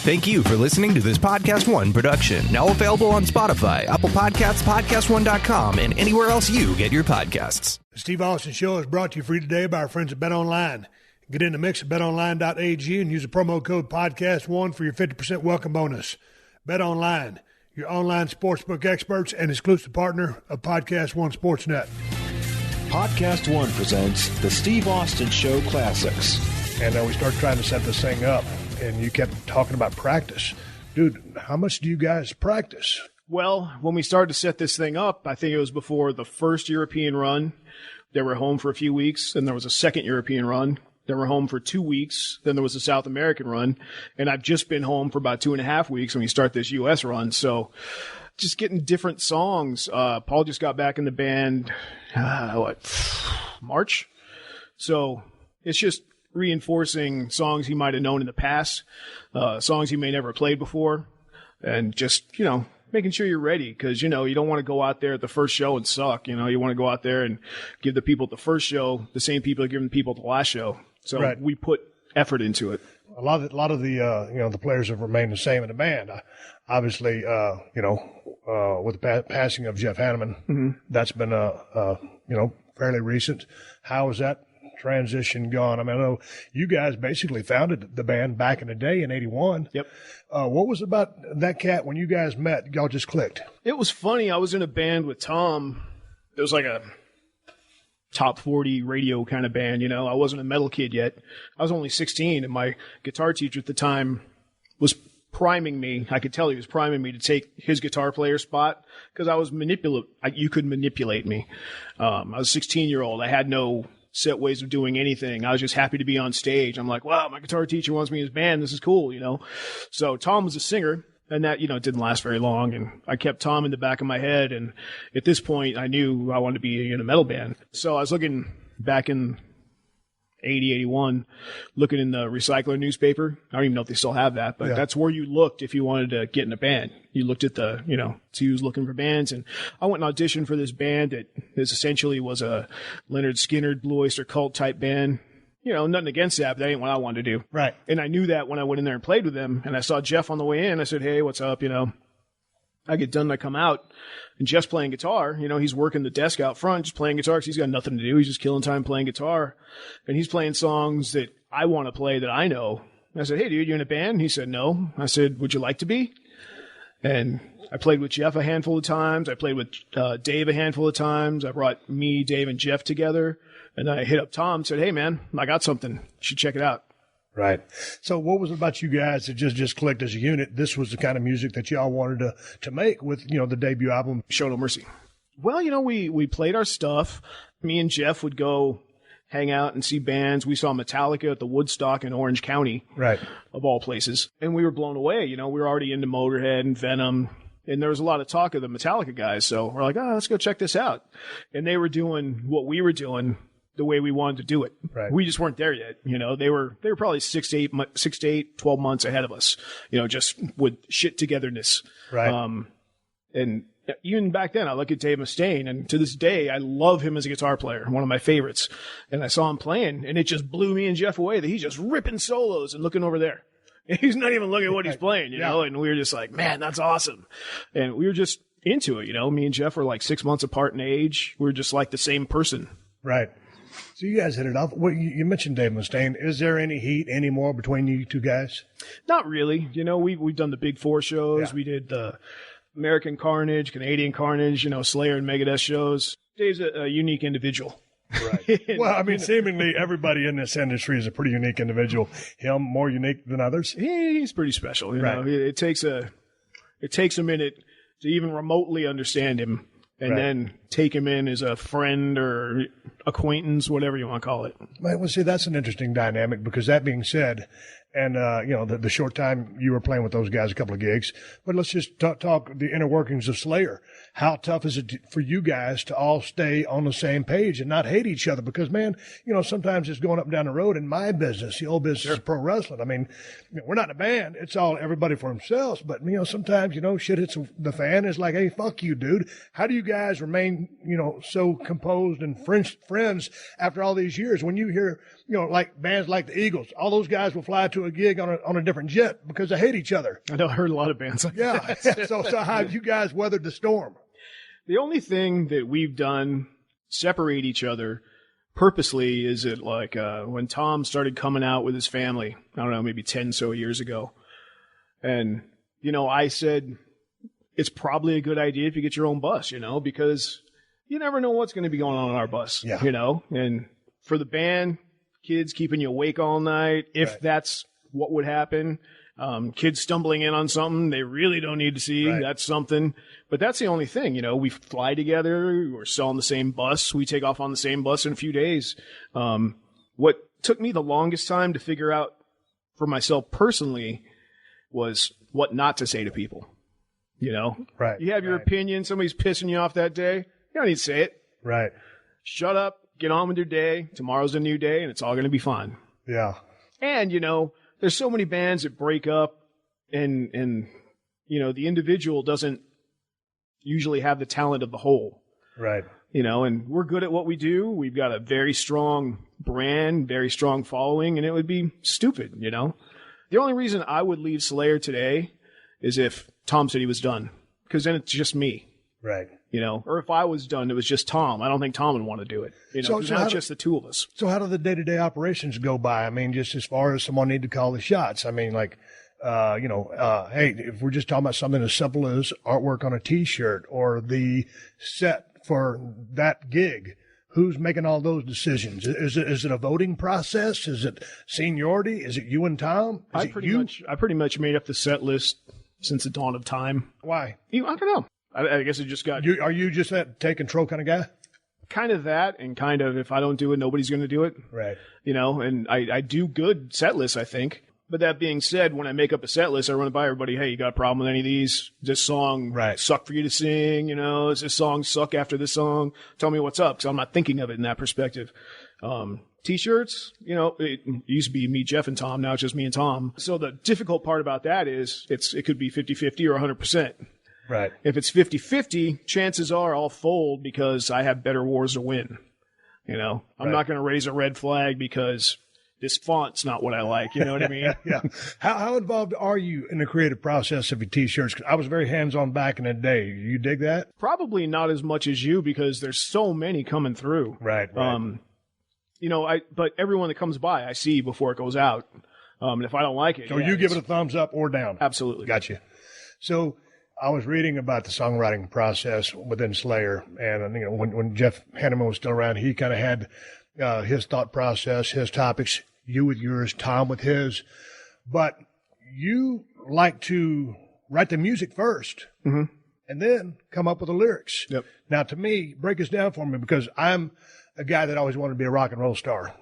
Thank you for listening to this PodcastOne production. Now available on Spotify, Apple Podcasts, PodcastOne.com, and anywhere else you get your podcasts. The Steve Austin Show is brought to you free today by our friends at BetOnline. Get in the mix at betonline.ag and use the promo code PodcastOne for your 50% welcome bonus. BetOnline, your online sportsbook experts and exclusive partner of PodcastOne Sportsnet. PodcastOne presents the Steve Austin Show Classics. And we started trying to set this thing up, and you kept talking about practice. Dude, how much do you guys practice? Well, when we started to set this thing up, I think it was before the first European run. They were home for a few weeks. Then there was a second European run. They were home for 2 weeks. Then there was a South American run. And I've just been home for about 2.5 weeks when we start this U.S. run. So just getting different songs. Paul just got back in the band, March? So it's just reinforcing songs he might have known in the past, songs he may never played before, and just, making sure you're ready because, you don't want to go out there at the first show and suck. You want to go out there and give the people at the first show the same people that give the people at the last show. So right. We put effort into it. A lot of the players have remained the same in the band. Obviously, with the passing of Jeff Hanneman, that's been fairly recent. How has that transition gone? I mean, I know you guys basically founded the band back in the day in '81. Yep. What was it about that cat when you guys met? Y'all just clicked. It was funny. I was in a band with Tom. It was like a top 40 radio kind of band. I wasn't a metal kid yet. I was only 16, and my guitar teacher at the time was priming me. I could tell he was priming me to take his guitar player spot because I was you could manipulate me. I was a 16-year-old. I had no set ways of doing anything. I was just happy to be on stage. I'm like, wow, my guitar teacher wants me in his band. This is cool, So Tom was a singer, and that, didn't last very long. And I kept Tom in the back of my head. And at this point, I knew I wanted to be in a metal band. So I was looking back in 80, 81, looking in the Recycler newspaper. I don't even know if they still have that, but that's where you looked if you wanted to get in a band. You looked at so you was looking for bands, and I went and auditioned for this band that essentially was a Leonard Skinner, Blue Oyster Cult type band. Nothing against that, but that ain't what I wanted to do. Right. And I knew that when I went in there and played with them, and I saw Jeff on the way in. I said, hey, what's up, I get done, I come out, and Jeff's playing guitar. He's working the desk out front, just playing guitar because he's got nothing to do. He's just killing time playing guitar. And he's playing songs that I want to play that I know. And I said, hey, dude, you in a band? And he said, no. I said, would you like to be? And I played with Jeff a handful of times. I played with Dave a handful of times. I brought me, Dave, and Jeff together. And then I hit up Tom and said, hey, man, I got something. You should check it out. Right. So what was it about you guys that just clicked as a unit? This was the kind of music that y'all wanted to make with, the debut album, Show No Mercy. Well, we played our stuff. Me and Jeff would go hang out and see bands. We saw Metallica at the Woodstock in Orange County. Right. Of all places. And we were blown away. We were already into Motorhead and Venom. And there was a lot of talk of the Metallica guys. So we're like, let's go check this out. And they were doing what we were doing the way we wanted to do it. Right. We just weren't there yet. They were probably 6 to 8, 12 months ahead of us, just with shit togetherness. Right. And even back then I look at Dave Mustaine, and to this day, I love him as a guitar player, one of my favorites. And I saw him playing, and it just blew me and Jeff away that he's just ripping solos and looking over there. He's not even looking at what he's playing, and we were just like, man, that's awesome. And we were just into it. Me and Jeff were like 6 months apart in age. We were just like the same person. Right. So you guys hit it off. Well, you mentioned Dave Mustaine. Is there any heat anymore between you two guys? Not really. We've done the Big Four shows. Yeah. We did the American Carnage, Canadian Carnage, Slayer and Megadeth shows. Dave's a unique individual. Right. Well, I mean, seemingly everybody in this industry is a pretty unique individual. Him more unique than others. He's pretty special. You know, it takes a minute to even remotely understand him. And then take him in as a friend or acquaintance, whatever you want to call it. Well, see, that's an interesting dynamic because that being said, and, the short time you were playing with those guys, a couple of gigs, but let's just talk the inner workings of Slayer. How tough is it for you guys to all stay on the same page and not hate each other? Because, man, sometimes it's going up and down the road in my business, the old business of pro wrestling. I mean, we're not a band. It's all everybody for themselves. But, sometimes, shit hits the fan. It's like, hey, fuck you, dude. How do you guys remain, so composed and friends after all these years? When you hear, like bands like the Eagles, all those guys will fly to to a gig on a different jet because they hate each other. I know, I heard a lot of bands like Yeah. that. So how have you guys weathered the storm? The only thing that we've done separate each other purposely is it like when Tom started coming out with his family, I don't know, maybe 10 so years ago. And, I said, it's probably a good idea if you get your own bus, because you never know what's going to be going on our bus, and for the band, kids keeping you awake all night, if that's what would happen, kids stumbling in on something they really don't need to see, that's something. But that's the only thing, we fly together, we're still on the same bus, we take off on the same bus in a few days. What took me the longest time to figure out for myself personally was what not to say to people. Right. You have your opinion. Somebody's pissing you off that day. You don't need to say it. Right. Shut up. Get on with your day. Tomorrow's a new day, and it's all going to be fine. Yeah. And, there's so many bands that break up, and the individual doesn't usually have the talent of the whole. Right. And we're good at what we do. We've got a very strong brand, very strong following, and it would be stupid, The only reason I would leave Slayer today is if Tom said he was done, because then it's just me. Right. Or if I was done, it was just Tom. I don't think Tom would want to do it. So now it's just the two of us. So how do the day-to-day operations go by? I mean, just as far as someone need to call the shots. I mean, like, hey, if we're just talking about something as simple as artwork on a T-shirt or the set for that gig, who's making all those decisions? Is it a voting process? Is it seniority? Is it you and Tom? I pretty much made up the set list since the dawn of time. Why? I don't know. I guess it just got... Are you just that take control kind of guy? Kind of that, and kind of if I don't do it, nobody's going to do it. Right. And I do good set lists, I think. But that being said, when I make up a set list, I run it by everybody. Hey, you got a problem with any of these? Does this song suck for you to sing? Does this song suck after this song? Tell me what's up, because I'm not thinking of it in that perspective. T-shirts, it used to be me, Jeff, and Tom. Now it's just me and Tom. So the difficult part about that is it could be 50-50 or 100%. Right. If it's 50-50, chances are I'll fold because I have better wars to win. I'm not going to raise a red flag because this font's not what I like. You know what I mean? Yeah. How involved are you in the creative process of your T-shirts? 'Cause I was very hands-on back in the day. You dig that? Probably not as much as you because there's so many coming through. Right. But everyone that comes by, I see before it goes out. And if I don't like it, so you give it a thumbs up or down? Absolutely. Gotcha. So I was reading about the songwriting process within Slayer, and when Jeff Hanneman was still around, he kind of had his thought process, his topics. You with yours, Tom with his, but you like to write the music first, and then come up with the lyrics. Yep. Now, to me, break this down for me because I'm a guy that always wanted to be a rock and roll star,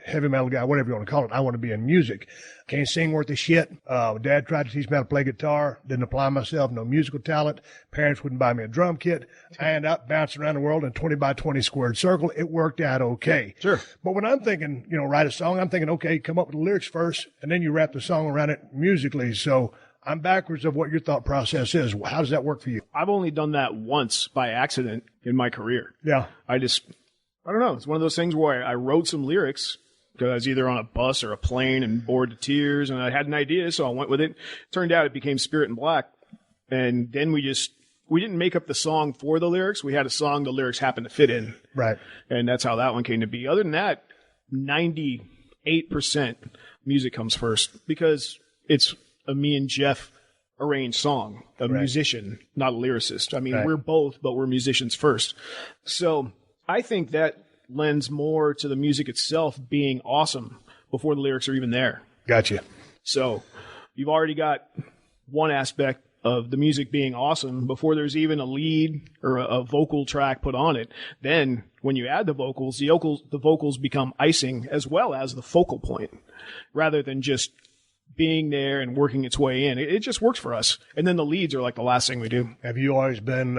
heavy metal guy, whatever you want to call it. I want to be in music. Can't sing worth a shit. Dad tried to teach me how to play guitar. Didn't apply myself. No musical talent. Parents wouldn't buy me a drum kit. I ended up bouncing around the world in a 20 by 20 squared circle. It worked out okay. Sure. But when I'm thinking, write a song, I'm thinking, okay, come up with the lyrics first, and then you wrap the song around it musically. So I'm backwards of what your thought process is. How does that work for you? I've only done that once by accident in my career. Yeah. I don't know. It's one of those things where I wrote some lyrics because I was either on a bus or a plane and bored to tears, and I had an idea, so I went with it. Turned out it became Spirit in Black, and then we didn't make up the song for the lyrics. We had a song the lyrics happened to fit in. Right. And that's how that one came to be. Other than that, 98% music comes first because it's a me and Jeff arranged song, a musician, not a lyricist. I mean, we're both, but we're musicians first. So I think that lends more to the music itself being awesome before the lyrics are even there. Gotcha. So you've already got one aspect of the music being awesome before there's even a lead or a vocal track put on it. Then when you add the vocals become icing as well as the focal point rather than just being there and working its way in. It just works for us. And then the leads are like the last thing we do. Have you always been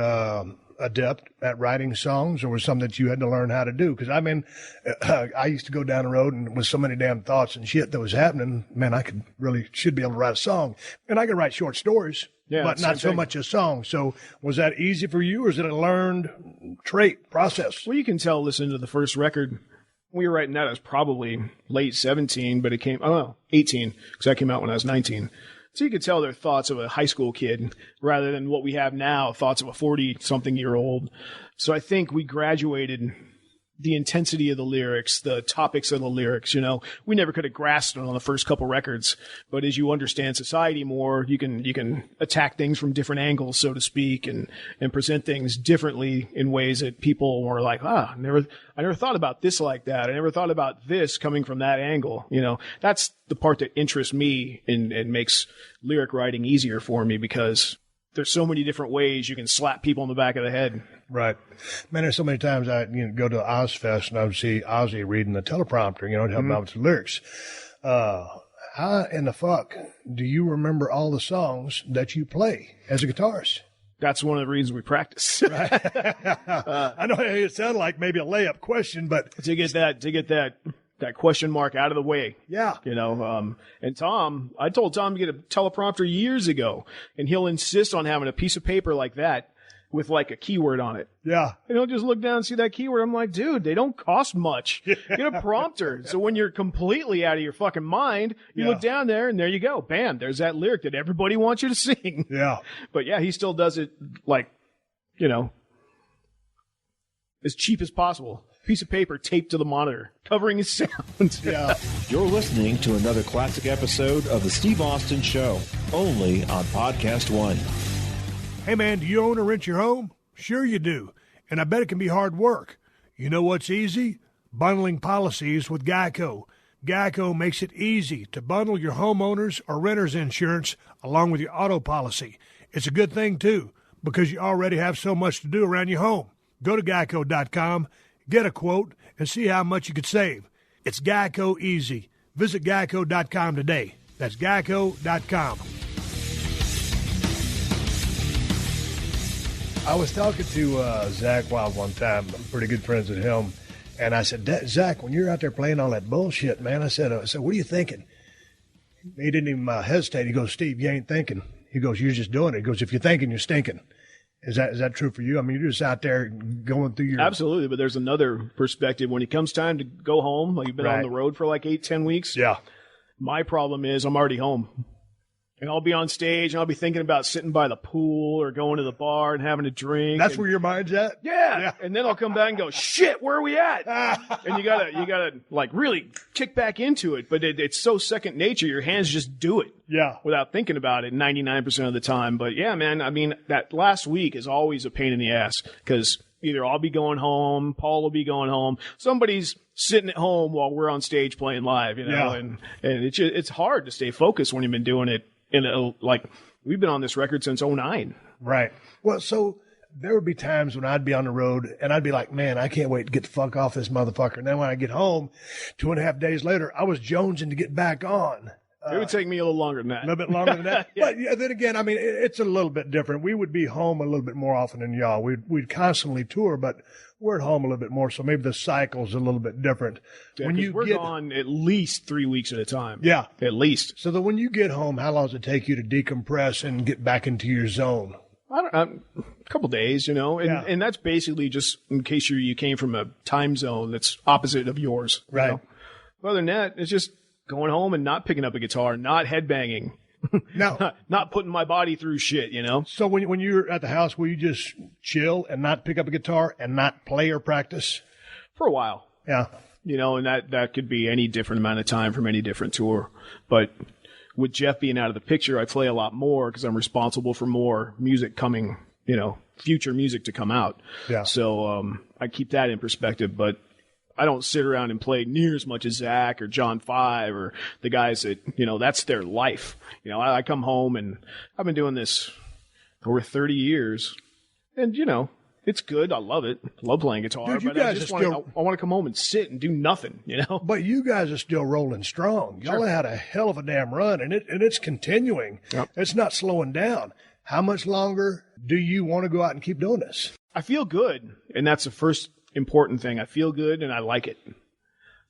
adept at writing songs, or was something that you had to learn how to do? Because I used to go down the road and with so many damn thoughts and shit that was happening, man, I should be able to write a song. And I could write short stories, but not so much a song. So was that easy for you, or is it a learned trait process? Well, you can tell listening to the first record we were writing that, I was probably late 17, but it came, 18, because that came out when I was 19. So you could tell their thoughts of a high school kid rather than what we have now, thoughts of a 40-something-year-old. So I think we graduated the intensity of the lyrics, the topics of the lyrics. We never could have grasped it on the first couple records, but as you understand society more, you can attack things from different angles, so to speak, and present things differently in ways that people were like, I never thought about this like that. I never thought about this coming from that angle. That's the part that interests me and makes lyric writing easier for me, because there's so many different ways you can slap people in the back of the head. Right. Man, there's so many times I go to Ozfest and I would see Ozzy reading the teleprompter, to help out with the lyrics. How in the fuck do you remember all the songs that you play as a guitarist? That's one of the reasons we practice. Right. I know it sounded like maybe a layup question, but to get that question mark out of the way. Yeah. And Tom, I told Tom to get a teleprompter years ago, and he'll insist on having a piece of paper like that with like a keyword on it. Yeah. And he'll just look down and see that keyword. I'm like, dude, they don't cost much. Get a prompter. So when you're completely out of your fucking mind, you look down there and there you go. Bam, there's that lyric that everybody wants you to sing. Yeah. But yeah, he still does it like, as cheap as possible. Piece of paper taped to the monitor, covering his sound. Yeah. You're listening to another classic episode of The Steve Austin Show, only on PodcastOne. Hey, man, do you own or rent your home? Sure you do. And I bet it can be hard work. You know what's easy? Bundling policies with Geico. Geico makes it easy to bundle your homeowners or renters insurance along with your auto policy. It's a good thing, too, because you already have so much to do around your home. Go to geico.com, get a quote, and see how much you could save. It's Geico easy. Visit geico.com today. That's geico.com. I was talking to Zach Wild one time. I'm pretty good friends with him. And I said, Zach, when you're out there playing all that bullshit, man, I said, what are you thinking? He didn't even hesitate. He goes, Steve, you ain't thinking. He goes, you're just doing it. He goes, if you're thinking, you're stinking. Is that true for you? I mean, you're just out there going through your... Absolutely, but there's another perspective. When it comes time to go home, like you've been on the road for like 8-10 weeks. Yeah. My problem is I'm already home. And I'll be on stage and I'll be thinking about sitting by the pool or going to the bar and having a drink. That's where your mind's at? Yeah. And then I'll come back and go, shit, where are we at? And you gotta like really kick back into it. But it's so second nature. Your hands just do it. Yeah. Without thinking about it 99% of the time. But yeah, man, I mean, that last week is always a pain in the ass because either I'll be going home, Paul will be going home, somebody's sitting at home while we're on stage playing live, and it's hard to stay focused when you've been doing it. Like, we've been on this record since 2009. Right. Well, so there would be times when I'd be on the road and I'd be like, man, I can't wait to get the fuck off this motherfucker. And then when I get home, 2.5 days later, I was jonesing to get back on. It would take me a little longer than that. A little bit longer than that. Yeah. But yeah, then again, I mean, it's a little bit different. We would be home a little bit more often than y'all. We'd constantly tour, but we're at home a little bit more. So maybe the cycle's a little bit different. Yeah, we're gone at least 3 weeks at a time. Yeah. At least. So that when you get home, how long does it take you to decompress and get back into your zone? A couple days, and that's basically just in case you came from a time zone that's opposite of yours. Right. Other than that, it's just going home and not picking up a guitar, not headbanging. No. Not putting my body through shit, So when you're at the house, will you just chill and not pick up a guitar and not play or practice? For a while. Yeah. And that could be any different amount of time from any different tour. But with Jeff being out of the picture, I play a lot more because I'm responsible for more music coming, future music to come out. Yeah. So I keep that in perspective, but I don't sit around and play near as much as Zach or John Five or the guys that, that's their life. I come home and I've been doing this over 30 years and, it's good. I love it. I love playing guitar, Dude, but I just want to come home and sit and do nothing, But you guys are still rolling strong. Y'all Sure. had a hell of a damn run and it's continuing. Yep. It's not slowing down. How much longer do you want to go out and keep doing this? I feel good. And that's the first important thing. I feel good and I like it.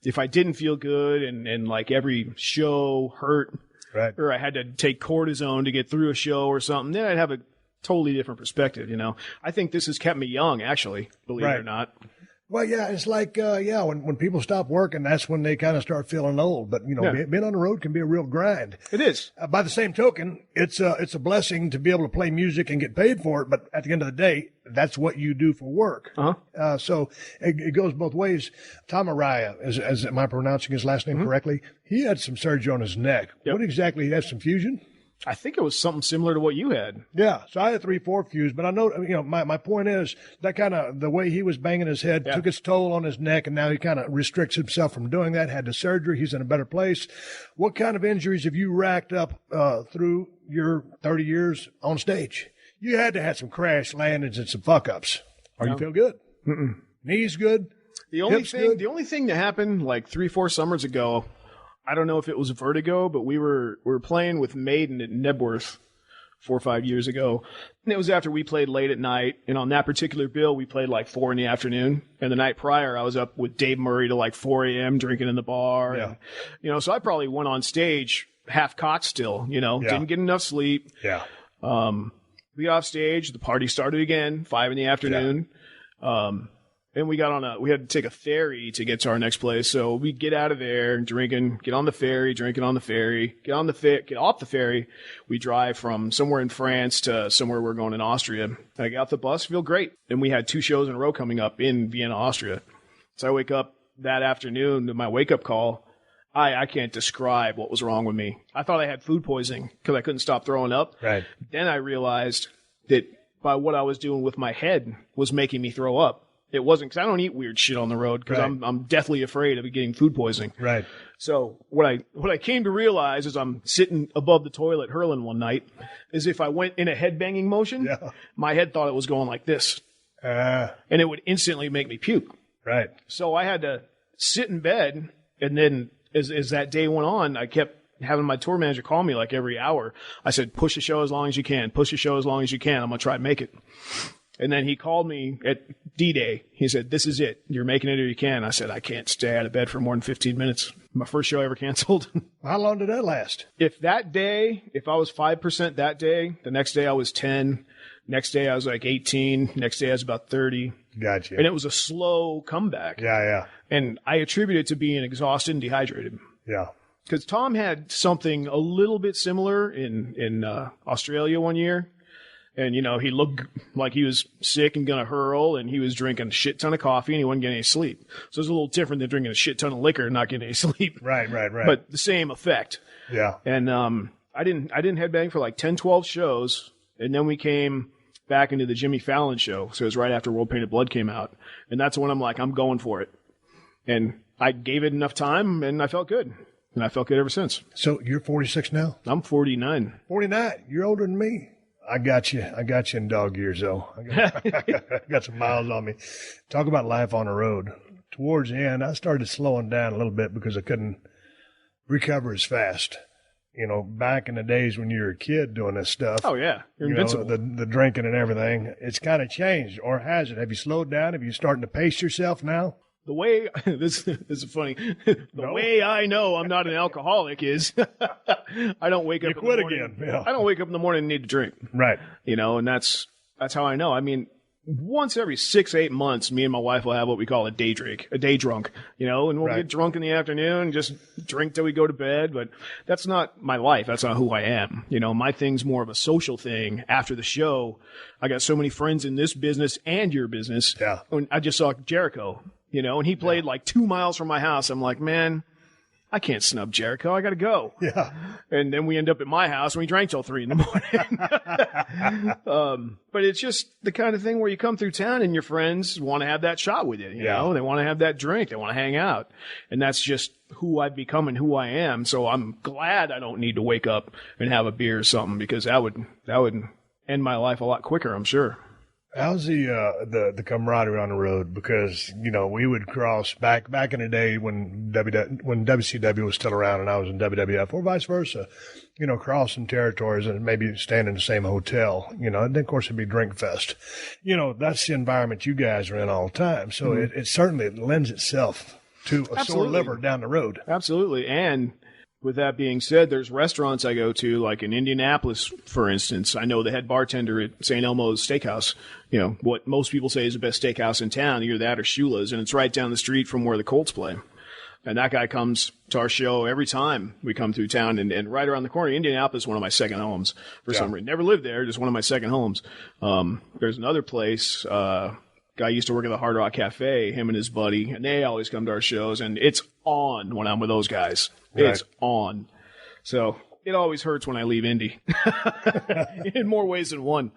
If I didn't feel good and like every show hurt, right, or I had to take cortisone to get through a show or something, then I'd have a totally different perspective, I think this has kept me young, actually, believe it or not. Well, yeah, it's like, when people stop working, that's when they kind of start feeling old. But, being on the road can be a real grind. It is. By the same token, it's a blessing to be able to play music and get paid for it. But at the end of the day, that's what you do for work. Uh-huh. So it goes both ways. Tom Araya, am I pronouncing his last name correctly? He had some surgery on his neck. Yep. What exactly? He had some fusion? I think it was something similar to what you had. Yeah, so I had 3/4 fuse, but I know, my point is that kind of the way he was banging his head took its toll on his neck, and now he kind of restricts himself from doing that. Had the surgery, he's in a better place. What kind of injuries have you racked up through your 30 years on stage? You had to have some crash landings and some fuck ups. Or you feel good? Mm-mm. Knees good? The only thing that happened like 3-4 summers ago, I don't know if it was vertigo, but we were playing with Maiden at Nebworth 4 or 5 years ago. And it was after we played late at night. And on that particular bill, we played like 4 in the afternoon. And the night prior, I was up with Dave Murray to like 4 a.m. drinking in the bar. Yeah. And, so I probably went on stage half cocked still, didn't get enough sleep. Yeah. We got off stage. The party started again, 5 in the afternoon. Yeah. And we had to take a ferry to get to our next place. So we get out of there drinking, get on the ferry, drinking on the ferry, get off the ferry. We drive from somewhere in France to somewhere we're going in Austria. I get off the bus, feel great. And we had 2 shows in a row coming up in Vienna, Austria. So I wake up that afternoon to my wake up call. I can't describe what was wrong with me. I thought I had food poisoning because I couldn't stop throwing up. Right. Then I realized that by what I was doing with my head was making me throw up. It wasn't because I don't eat weird shit on the road because I'm deathly afraid of getting food poisoning. Right. So what I came to realize is I'm sitting above the toilet hurling one night, is if I went in a headbanging motion, my head thought it was going like this, and it would instantly make me puke. Right. So I had to sit in bed, and then as that day went on, I kept having my tour manager call me like every hour. I said, push the show as long as you can. Push the show as long as you can. I'm going to try and make it. And then he called me at D-Day. He said, this is it. You're making it or you can. I said, I can't stay out of bed for more than 15 minutes. My first show ever canceled. How long did that last? If I was 5% that day, the next day I was 10. Next day I was like 18. Next day I was about 30. Gotcha. And it was a slow comeback. Yeah. And I attribute it to being exhausted and dehydrated. Yeah. Because Tom had something a little bit similar in Australia one year. And, he looked like he was sick and going to hurl, and he was drinking a shit ton of coffee, and he wasn't getting any sleep. So it's a little different than drinking a shit ton of liquor and not getting any sleep. Right. But the same effect. Yeah. And I didn't headbang for like 10, 12 shows, and then we came back into the Jimmy Fallon show. So it was right after World Painted Blood came out. And that's when I'm like, I'm going for it. And I gave it enough time, and I felt good. And I felt good ever since. So you're 46 now? I'm 49. 49. You're older than me. I got you in dog years, though. I got some miles on me. Talk about life on the road. Towards the end, I started slowing down a little bit because I couldn't recover as fast. Back in the days when you were a kid doing this stuff. Oh, yeah. You're invincible. The drinking and everything. It's kind of changed, or has it? Have you slowed down? Have you starting to pace yourself now? The way this is funny. Way I know I'm not an alcoholic is I don't wake up. You quit again. Yeah. I don't wake up in the morning and need to drink. Right. And that's how I know. I mean, once every 6-8 months, me and my wife will have what we call a day drunk. And we'll get drunk in the afternoon, just drink till we go to bed. But that's not my life. That's not who I am. My thing's more of a social thing. After the show, I got so many friends in this business and your business. Yeah. And I just saw Jericho. And he played like 2 miles from my house. I'm like, man, I can't snub Jericho. I got to go. Yeah. And then we end up at my house and we drank till 3 in the morning. But it's just the kind of thing where you come through town and your friends want to have that shot with you. You know, they want to have that drink. They want to hang out. And that's just who I've become and who I am. So I'm glad I don't need to wake up and have a beer or something, because that would end my life a lot quicker, I'm sure. How's the camaraderie on the road? Because, we would cross back in the day when WCW was still around and I was in WWF, or vice versa, crossing territories and maybe staying in the same hotel, and then of course it'd be Drink Fest. That's the environment you guys are in all the time. So it certainly lends itself to a sore liver down the road. Absolutely. And With that being said, there's restaurants I go to, like in Indianapolis, for instance. I know the head bartender at St. Elmo's Steakhouse, what most people say is the best steakhouse in town, either that or Shula's, and it's right down the street from where the Colts play. And that guy comes to our show every time we come through town, and right around the corner. Indianapolis is one of my second homes for some reason. Never lived there, just one of my second homes. There's another place, guy used to work at the Hard Rock Cafe, him and his buddy, and they always come to our shows, and it's on when I'm with those guys. Right. It's on. So it always hurts when I leave Indy in more ways than one.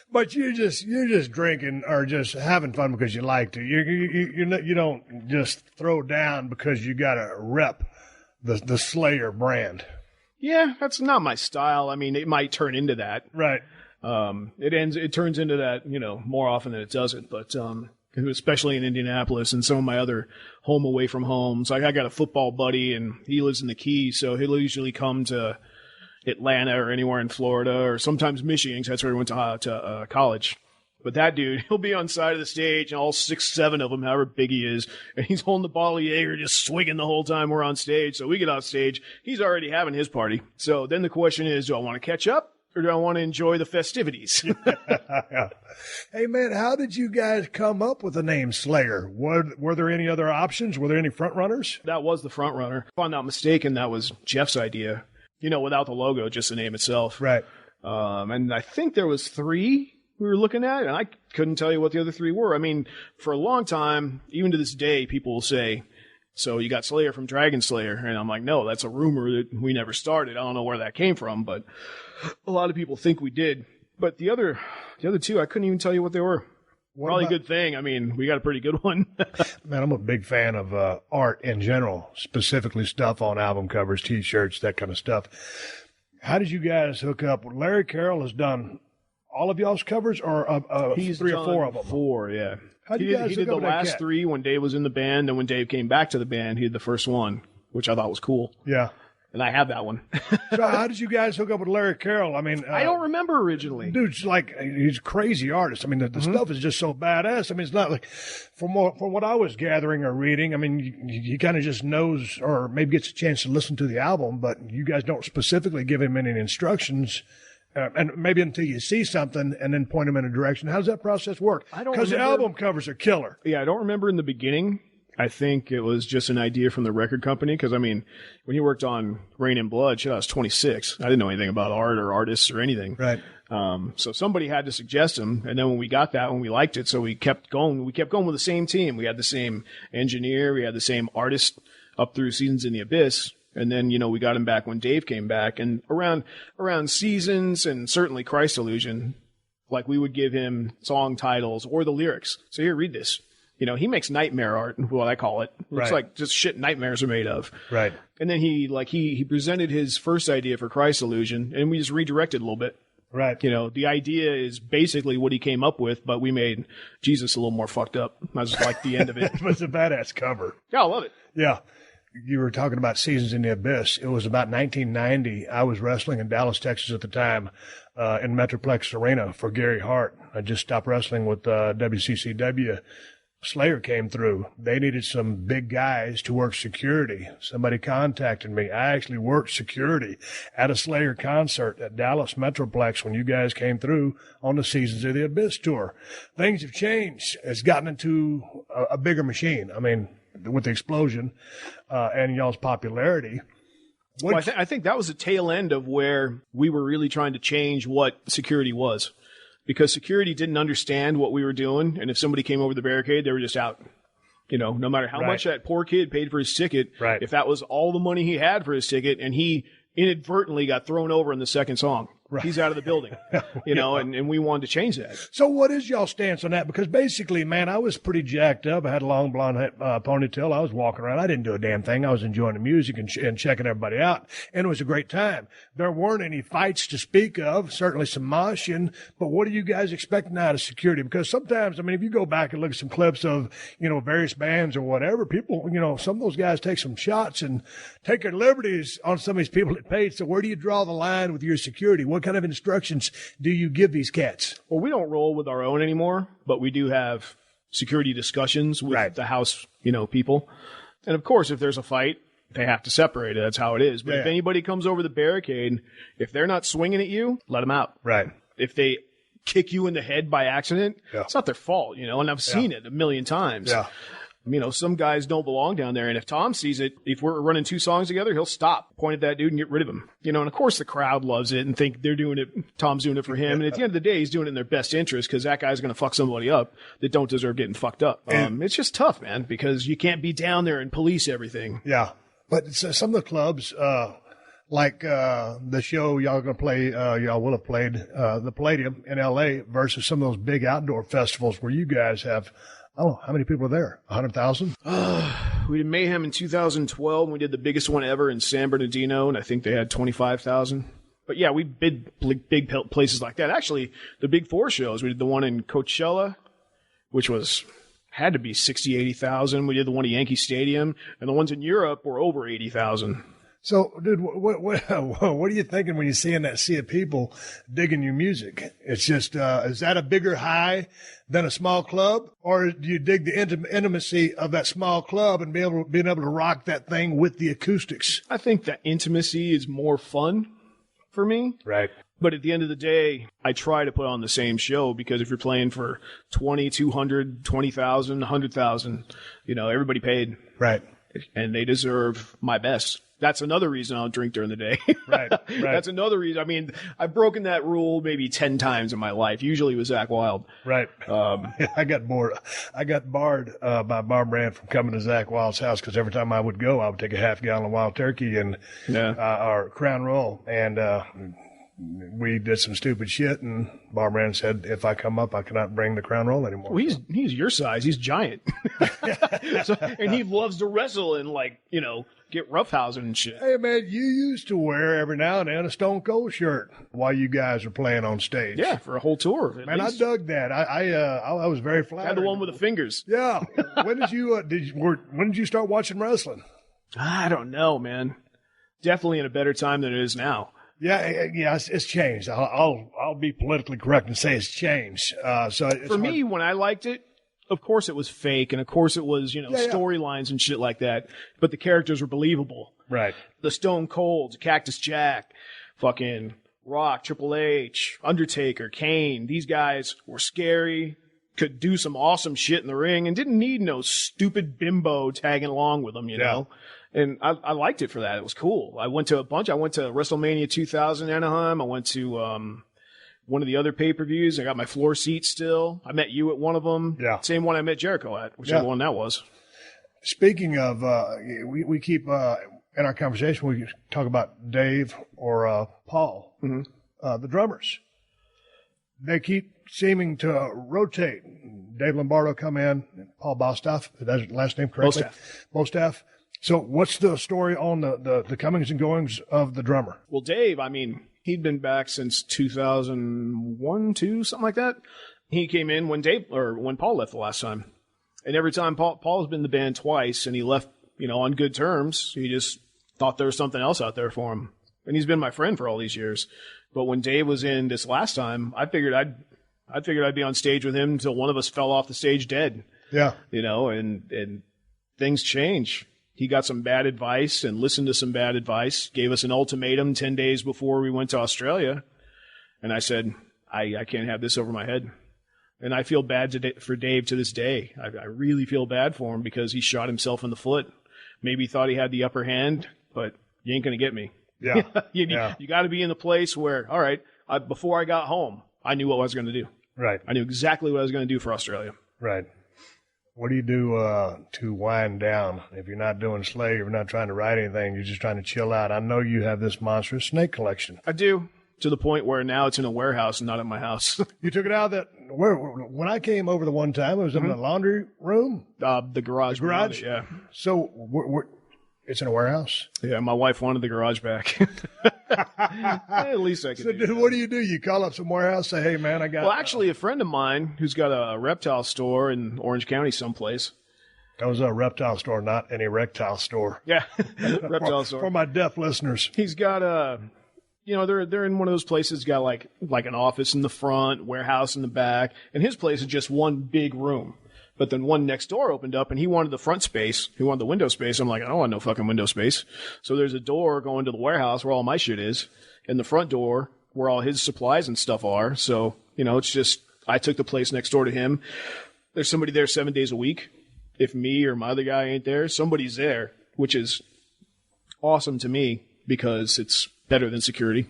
But you're just drinking or just having fun because you like to. You don't just throw down because you got to rep the Slayer brand. Yeah, that's not my style. I mean, it might turn into that. Right. It turns into that, more often than it doesn't. But especially in Indianapolis and some of my other home away from homes. Like I got a football buddy and he lives in the Keys, so he'll usually come to Atlanta or anywhere in Florida or sometimes Michigan, because that's where he went to college. But that dude, he'll be on side of the stage, and all 6, 7 of them, however big he is, and he's holding the bottle of Jaeger, just swigging the whole time we're on stage. So we get off stage, he's already having his party. So then the question is, do I want to catch up? Or do I want to enjoy the festivities? Hey, man, how did you guys come up with the name Slayer? Were there any other options? Were there any front runners? That was the front runner. If I'm not mistaken, that was Jeff's idea. Without the logo, just the name itself. Right. And I think there was 3 we were looking at, and I couldn't tell you what the other 3 were. I mean, for a long time, even to this day, people will say, so you got Slayer from Dragon Slayer. And I'm like, no, that's a rumor that we never started. I don't know where that came from, but a lot of people think we did. But the other 2, I couldn't even tell you what they were. Probably a good thing. I mean, we got a pretty good one. Man, I'm a big fan of art in general, specifically stuff on album covers, T-shirts, that kind of stuff. How did you guys hook up? Larry Carroll has done all of y'all's covers, or he's 3 or 4 of them? 4, yeah. How did you guys he did the last 3 when Dave was in the band, and when Dave came back to the band, he did the first one, which I thought was cool. Yeah. And I have that one. So how did you guys hook up with Larry Carroll? I mean, I don't remember originally. Dude's he's a crazy artist. I mean, the stuff is just so badass. I mean, it's not like, from what I was gathering or reading, I mean, he kind of just knows, or maybe gets a chance to listen to the album, but you guys don't specifically give him any instructions. And maybe until you see something and then point him in a direction. How does that process work? Because the album covers are killer. Yeah, I don't remember in the beginning. I think it was just an idea from the record company. Because, I mean, when he worked on Rain and Blood, I was 26. I didn't know anything about art or artists or anything. Right. So somebody had to suggest him. And then when we got that, when we liked it, so we kept going. We kept going with the same team. We had the same engineer. We had the same artist up through Seasons in the Abyss. And then, we got him back when Dave came back. And around Seasons and certainly Christ Illusion, like we would give him song titles or the lyrics. So here, read this. He makes nightmare art, what I call it. Looks like just shit nightmares are made of. Right. And then he presented his first idea for Christ Illusion, and we just redirected a little bit. Right. The idea is basically what he came up with, but we made Jesus a little more fucked up. That's like the end of it. It was a badass cover. Yeah, I love it. Yeah. You were talking about Seasons in the Abyss. It was about 1990. I was wrestling in Dallas, Texas at the time, in Metroplex Arena for Gary Hart. I just stopped wrestling with WCCW. Slayer came through. They needed some big guys to work security. Somebody contacted me. I actually worked security at a Slayer concert at Dallas Metroplex when you guys came through on the Seasons of the Abyss tour. Things have changed. It's gotten into a bigger machine. I mean, with the explosion and y'all's popularity. Well, I think that was the tail end of where we were really trying to change what security was. Because security didn't understand what we were doing, and if somebody came over the barricade, they were just out. No matter how much that poor kid paid for his ticket, if that was all the money he had for his ticket, and he inadvertently got thrown over in the second song, he's out of the building. And we wanted to change that. So what is y'all's stance on that? Because basically, man, I was pretty jacked up. I had a long blonde ponytail. I was walking around. I didn't do a damn thing. I was enjoying the music and checking everybody out, and it was a great time. There weren't any fights to speak of, certainly some moshing, but what are you guys expecting out of security? Because sometimes, I mean, if you go back and look at some clips of, various bands or whatever, people, some of those guys take some shots and take their liberties on some of these people that paid. So where do you draw the line with your security? What kind of instructions do you give these cats? Well, we don't roll with our own anymore, but we do have security discussions with the house, people. And of course, if there's a fight, they have to separate it. That's how it is. But if anybody comes over the barricade, if they're not swinging at you, let them out. Right. If they kick you in the head by accident, it's not their fault, and I've seen it a million times. Yeah. Some guys don't belong down there. And if Tom sees it, if we're running 2 songs together, he'll stop, point at that dude and get rid of him. And of course the crowd loves it and think they're doing it. Tom's doing it for him. And at the end of the day, he's doing it in their best interest because that guy's going to fuck somebody up that don't deserve getting fucked up. It's just tough, man, because you can't be down there and police everything. Yeah. But some of the clubs, like the show y'all going to play, y'all will have played, the Palladium in L.A. versus some of those big outdoor festivals where you guys have, I don't know, how many people are there? 100,000? We did Mayhem in 2012. We did the biggest one ever in San Bernardino, and I think they had 25,000. But yeah, we bid big places like that. Actually, the Big Four shows, we did the one in Coachella, which had to be 60, 80,000. We did the one at Yankee Stadium, and the ones in Europe were over 80,000. So, dude, what are you thinking when you're seeing that sea of people digging your music? It's just, is that a bigger high than a small club, or do you dig the intimacy of that small club and being able to rock that thing with the acoustics? I think that intimacy is more fun for me. Right. But at the end of the day, I try to put on the same show because if you're playing for 20, 200, 20,000, 100,000, everybody paid. Right. And they deserve my best. That's another reason I'll drink during the day. Right. That's another reason. I mean, I've broken that rule maybe 10 times in my life, usually with Zach Wilde. Right. I got bored. I got barred by Bob Brand from coming to Zach Wilde's house because every time I would go, I would take a half gallon of wild turkey and our Crown Royal. And we did some stupid shit, and Bob Brand said, if I come up, I cannot bring the Crown Royal anymore. Well, he's your size. He's giant. And he loves to wrestle and, get roughhousing and shit. Hey, man, you used to wear every now and then a Stone Cold shirt while you guys were playing on stage. Yeah, for a whole tour. Man, I dug that. I was very flattered. Had the one with the fingers. Yeah. When did you start watching wrestling? I don't know, man. Definitely in a better time than it is now. Yeah, it's changed. I'll be politically correct and say it's changed. For me, when I liked it, of course it was fake, and of course it was, storylines and shit like that. But the characters were believable. Right. The Stone Colds, Cactus Jack, fucking Rock, Triple H, Undertaker, Kane. These guys were scary, could do some awesome shit in the ring, and didn't need no stupid bimbo tagging along with them, you know? And I liked it for that. It was cool. I went to a bunch. I went to WrestleMania 2000 Anaheim. I went to one of the other pay-per-views. I got my floor seat still. I met you at one of them. Yeah. Same one I met Jericho at, whichever one that was. Speaking of, we keep, in our conversation, we talk about Dave or Paul, the drummers. They keep seeming to rotate. Dave Lombardo come in, Paul Bostaff, is that his last name correctly? Bostaff. So what's the story on the comings and goings of the drummer? Well, Dave, I mean, he'd been back since 2001, 2, something like that. He came in when Paul left the last time. And every time Paul's been in the band twice and he left, on good terms, he just thought there was something else out there for him. And he's been my friend for all these years. But when Dave was in this last time, I figured I'd be on stage with him until one of us fell off the stage dead. Yeah. And things change. He got some bad advice and listened to some bad advice, gave us an ultimatum 10 days before we went to Australia. And I said, I can't have this over my head. And I feel bad for Dave to this day. I really feel bad for him because he shot himself in the foot. Maybe he thought he had the upper hand, but you ain't going to get me. Yeah. You got to be in the place where, all right, before I got home, I knew what I was going to do. Right. I knew exactly what I was going to do for Australia. Right. What do you do to wind down? If you're not doing Slay, you're not trying to write anything, you're just trying to chill out. I know you have this monstrous snake collection. I do, to the point where now it's in a warehouse and not in my house. You took it out of that. When I came over the one time, it was in the laundry room? The garage. The garage? Yeah. So it's in a warehouse? Yeah, my wife wanted the garage back. At least I could do that. What do? You call up some warehouse, say, hey, man, I got... Well, actually, a friend of mine who's got a reptile store in Orange County someplace. That was a reptile store, not an erectile store. Yeah, reptile store. For my deaf listeners. He's got they're in one of those places, got like an office in the front, warehouse in the back, and his place is just one big room. But then one next door opened up and he wanted the front space. He wanted the window space. I'm like, I don't want no fucking window space. So there's a door going to the warehouse where all my shit is, and the front door where all his supplies and stuff are. So, it's just, I took the place next door to him. There's somebody there 7 days a week. If me or my other guy ain't there, somebody's there, which is awesome to me because it's better than security,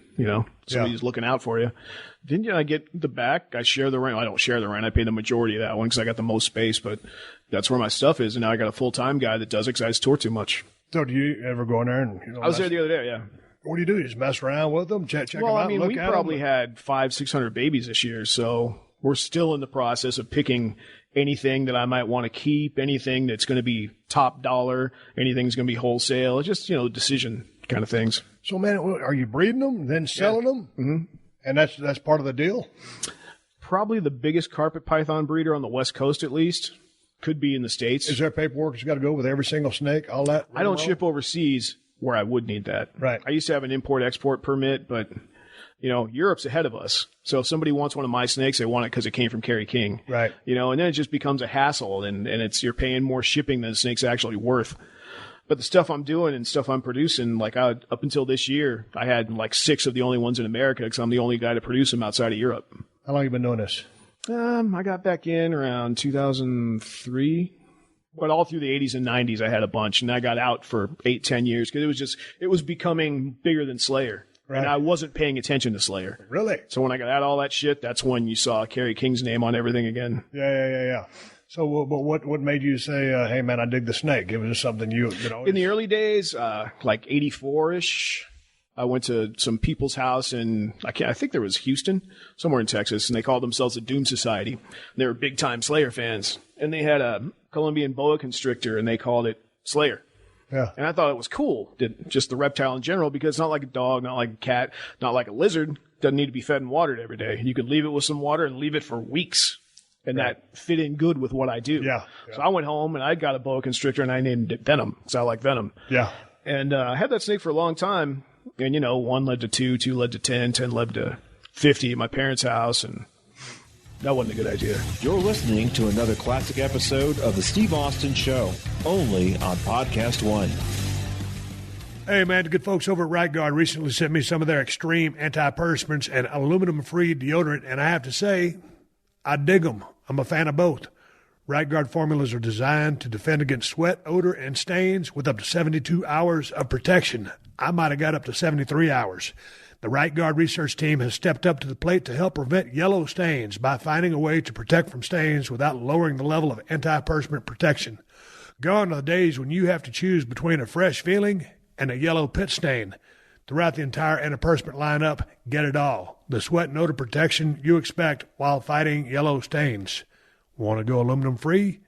somebody's looking out for you. Then I get the back. I share the rent. I don't share the rent. I pay the majority of that one because I got the most space, but that's where my stuff is. And now I got a full-time guy that does it because I just tour too much. So do you ever go in there? And I was there the other day, yeah. What do you do? You just mess around with them, check them out, look we at probably them? had 500-600 babies this year, so we're still in the process of picking anything that I might want to keep, anything that's going to be top dollar, anything that's going to be wholesale. It's just, decision kind of things. So, man, are you breeding them, then selling them? Mm-hmm. And that's part of the deal? Probably the biggest carpet python breeder on the West Coast, at least. Could be in the States. Is there paperwork that's got to go with every single snake, all that? I don't ship overseas where I would need that. Right. I used to have an import-export permit, but, Europe's ahead of us. So if somebody wants one of my snakes, they want it because it came from Kerry King. Right. And then it just becomes a hassle, and you're paying more shipping than the snake's actually worth. But the stuff I'm doing and stuff I'm producing, up until this year, I had 6 of the only ones in America because I'm the only guy to produce them outside of Europe. How long have you been doing this? I got back in around 2003. But all through the 80s and 90s, I had a bunch, and I got out for 8-10 years because it was becoming bigger than Slayer. Right. And I wasn't paying attention to Slayer. Really? So when I got out all that shit, that's when you saw Kerry King's name on everything again. Yeah. So, but what made you say, hey, man, I dig the snake? It was just something you know. In the early days, 84-ish, I went to some people's house in, I think there was Houston, somewhere in Texas, and they called themselves the Doom Society. And they were big-time Slayer fans. And they had a Colombian boa constrictor, and they called it Slayer. Yeah. And I thought it was cool, just the reptile in general, because it's not like a dog, not like a cat, not like a lizard. Doesn't need to be fed and watered every day. You could leave it with some water and leave it for weeks. And that fit in good with what I do. Yeah. So I went home and I got a boa constrictor and I named it Venom because I like venom. Yeah. And I had that snake for a long time. And, 1 led to 2, 2 led to 10, 10 led to 50 at my parents' house. And that wasn't a good idea. You're listening to another classic episode of The Steve Austin Show, only on PodcastOne. Hey, man, the good folks over at Right Guard recently sent me some of their extreme antiperspirants and aluminum-free deodorant. And I have to say, I dig them. I'm a fan of both. Right Guard formulas are designed to defend against sweat, odor, and stains with up to 72 hours of protection. I might have got up to 73 hours. The Right Guard research team has stepped up to the plate to help prevent yellow stains by finding a way to protect from stains without lowering the level of antiperspirant protection. Gone are the days when you have to choose between a fresh feeling and a yellow pit stain. Throughout the entire antiperspirant lineup, get it all. The sweat and odor protection you expect while fighting yellow stains. Want to go aluminum-free?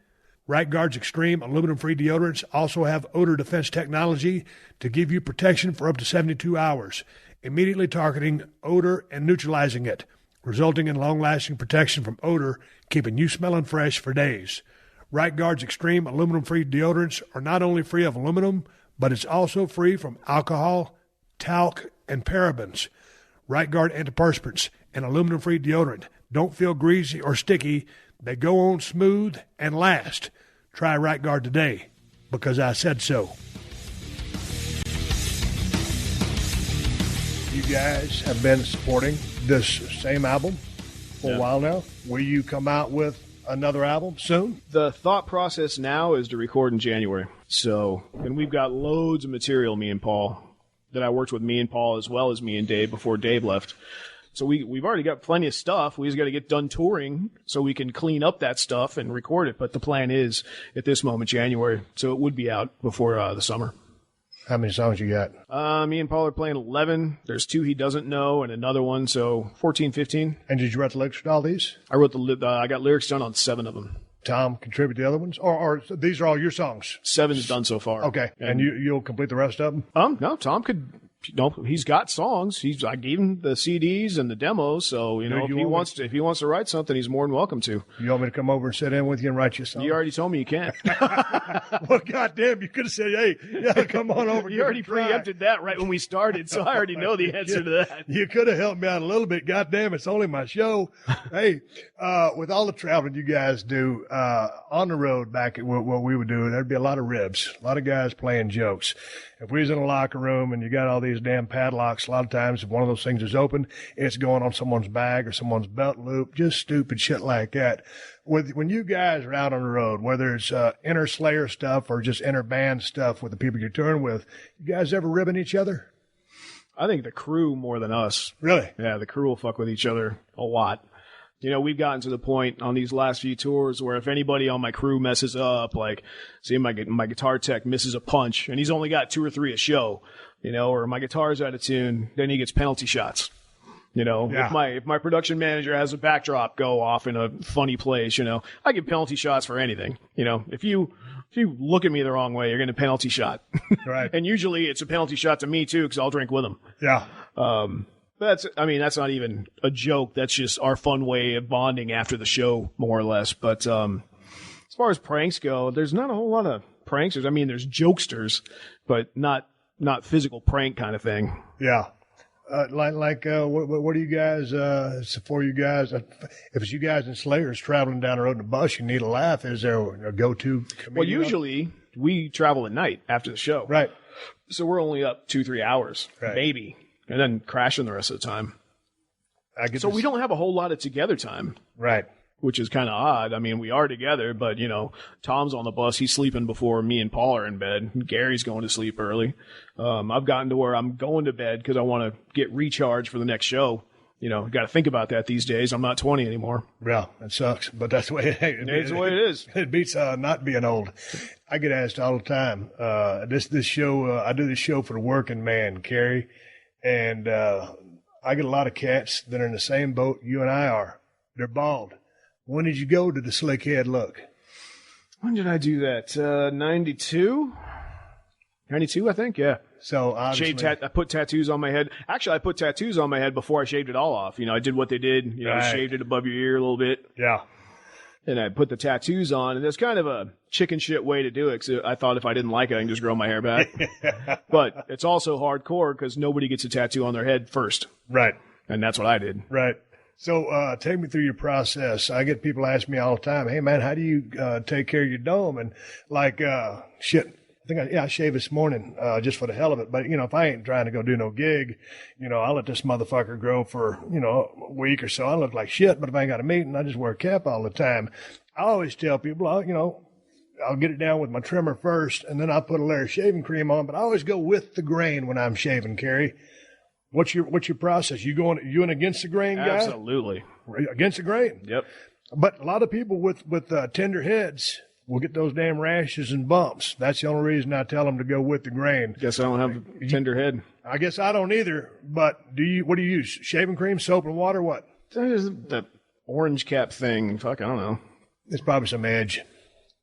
Right Guard's extreme aluminum-free deodorants also have odor defense technology to give you protection for up to 72 hours, immediately targeting odor and neutralizing it, resulting in long-lasting protection from odor, keeping you smelling fresh for days. Right Guard's extreme aluminum-free deodorants are not only free of aluminum, but it's also free from alcohol, talc, and parabens. Right Guard antiperspirants and aluminum-free deodorant don't feel greasy or sticky. They go on smooth and last. Try Right Guard today, because I said so. You guys have been supporting this same album for a while now. Will you come out with another album soon? The thought process now is to record in January. So, and we've got loads of material, me and Paul, that I worked with me and Paul as well as me and Dave before Dave left. So we've already got plenty of stuff. We just got to get done touring so we can clean up that stuff and record it. But the plan is, at this moment, January. So it would be out before the summer. How many songs you got? Me and Paul are playing 11. There's 2 he doesn't know and another one, so 14, 15. And did you write the lyrics to all these? I wrote I got lyrics done on 7 of them. Tom contribute the other ones? Or these are all your songs? 7's done so far. Okay. And you'll complete the rest of them? No, Tom could he's got songs. I gave him the CDs and the demos. So, if he wants to write something, he's more than welcome to. You want me to come over and sit in with you and write you a song? You already told me you can't. Well, goddamn, you could have said, hey, yeah, come on over. You already preempted that right when we started, so I already know the answer to that. You could have helped me out a little bit. Goddamn, it's only my show. Hey, with all the traveling you guys do, on the road back at what we would do, there'd be a lot of ribs, a lot of guys playing jokes. If we was in a locker room and you got all these damn padlocks, a lot of times if one of those things is open, it's going on someone's bag or someone's belt loop, just stupid shit like that. When you guys are out on the road, whether it's inner Slayer stuff or just inner band stuff with the people you're touring with, you guys ever ribbing each other? I think the crew more than us. Really? Yeah, the crew will fuck with each other a lot. We've gotten to the point on these last few tours where if anybody on my crew messes up, like, say my guitar tech misses a punch and he's only got 2 or 3 a show, or my guitar's out of tune, then he gets penalty shots. If my production manager has a backdrop go off in a funny place, I get penalty shots for anything. If you look at me the wrong way, you're getting a penalty shot. Right. And usually it's a penalty shot to me too, because I'll drink with them. Yeah. That's not even a joke. That's just our fun way of bonding after the show, more or less. But as far as pranks go, there's not a whole lot of pranksters. I mean, there's jokesters, but not physical prank kind of thing. Yeah. What do you guys, for you guys, if it's you guys and Slayers traveling down the road in a bus, you need a laugh, is there a go-to comedian? Well, usually we travel at night after the show. Right. So we're only up 2-3 hours, right, maybe, and then crashing the rest of the time. We don't have a whole lot of together time. Right. Which is kind of odd. I mean, we are together, but, Tom's on the bus. He's sleeping before me and Paul are in bed. Gary's going to sleep early. I've gotten to where I'm going to bed because I want to get recharged for the next show. Got to think about that these days. I'm not 20 anymore. Yeah, that sucks, but that's the way it's the way it is. It beats not being old. I get asked all the time. This show, I do this show for the working man, Kerry, and I get a lot of cats that are in the same boat you and I are. They're bald. When did you go to the slick head look? When did I do that? 92? 92, I think, yeah. So obviously, I put tattoos on my head. Actually, I put tattoos on my head before I shaved it all off. I did what they did. Right. Shaved it above your ear a little bit. Yeah. And I put the tattoos on, and it's kind of a chicken shit way to do it, because I thought if I didn't like it, I can just grow my hair back. But it's also hardcore, because nobody gets a tattoo on their head first. Right. And that's what I did. Right. So take me through your process. I get people ask me all the time, hey, man, how do you take care of your dome? And shit, I shaved this morning just for the hell of it. But, if I ain't trying to go do no gig, I'll let this motherfucker grow for, a week or so. I look like shit, but if I ain't got a meeting, I just wear a cap all the time. I always tell people, I'll get it down with my trimmer first, and then I'll put a layer of shaving cream on. But I always go with the grain when I'm shaving, Kerry. What's your process? You an against the grain guy? Absolutely. Against the grain? Yep. But a lot of people with tender heads will get those damn rashes and bumps. That's the only reason I tell them to go with the grain. Guess I don't have a tender head. I guess I don't either. But what do you use? Shaving cream, soap, and water? What? The orange cap thing. Fuck, I don't know. It's probably some Edge.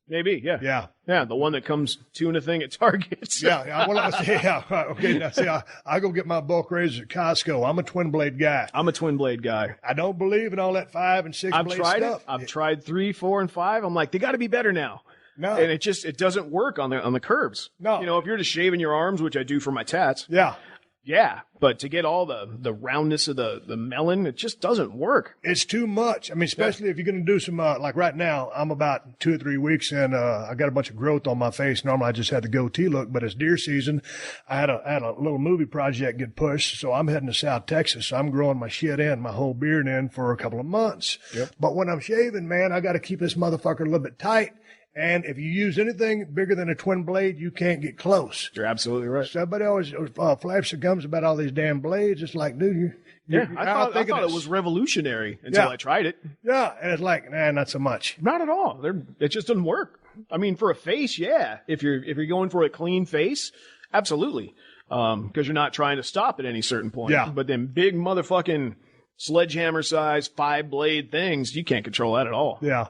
Maybe, yeah. Yeah. Yeah, the one that comes two in a thing at Target. Okay, now see, I go get my bulk razors at Costco. I'm a twin blade guy. I'm a twin blade guy. I don't believe in all that 5 and 6 blade stuff. I've tried 3, 4, and 5. I'm like, they got to be better now. No. And it doesn't work on the curves. No. If you're just shaving your arms, which I do for my tats. Yeah. Yeah, but to get all the roundness of the melon, it just doesn't work. It's too much. I mean, especially if you're going to do some, like right now, I'm about 2 or 3 weeks and I got a bunch of growth on my face. Normally I just had the goatee look, but it's deer season. I had a little movie project get pushed, so I'm heading to South Texas. So I'm growing my shit in, my whole beard in for a couple of months. Yep. But when I'm shaving, man, I got to keep this motherfucker a little bit tight. And if you use anything bigger than a twin blade, you can't get close. You're absolutely right. So everybody always flaps their gums about all these damn blades. It's like, dude, I thought it was revolutionary until I tried it. Yeah, and it's like, not so much. Not at all. It just doesn't work. I mean, for a face, yeah. If you're going for a clean face, absolutely. Because you're not trying to stop at any certain point. Yeah. But then big motherfucking sledgehammer size 5-blade things, you can't control that at all. Yeah.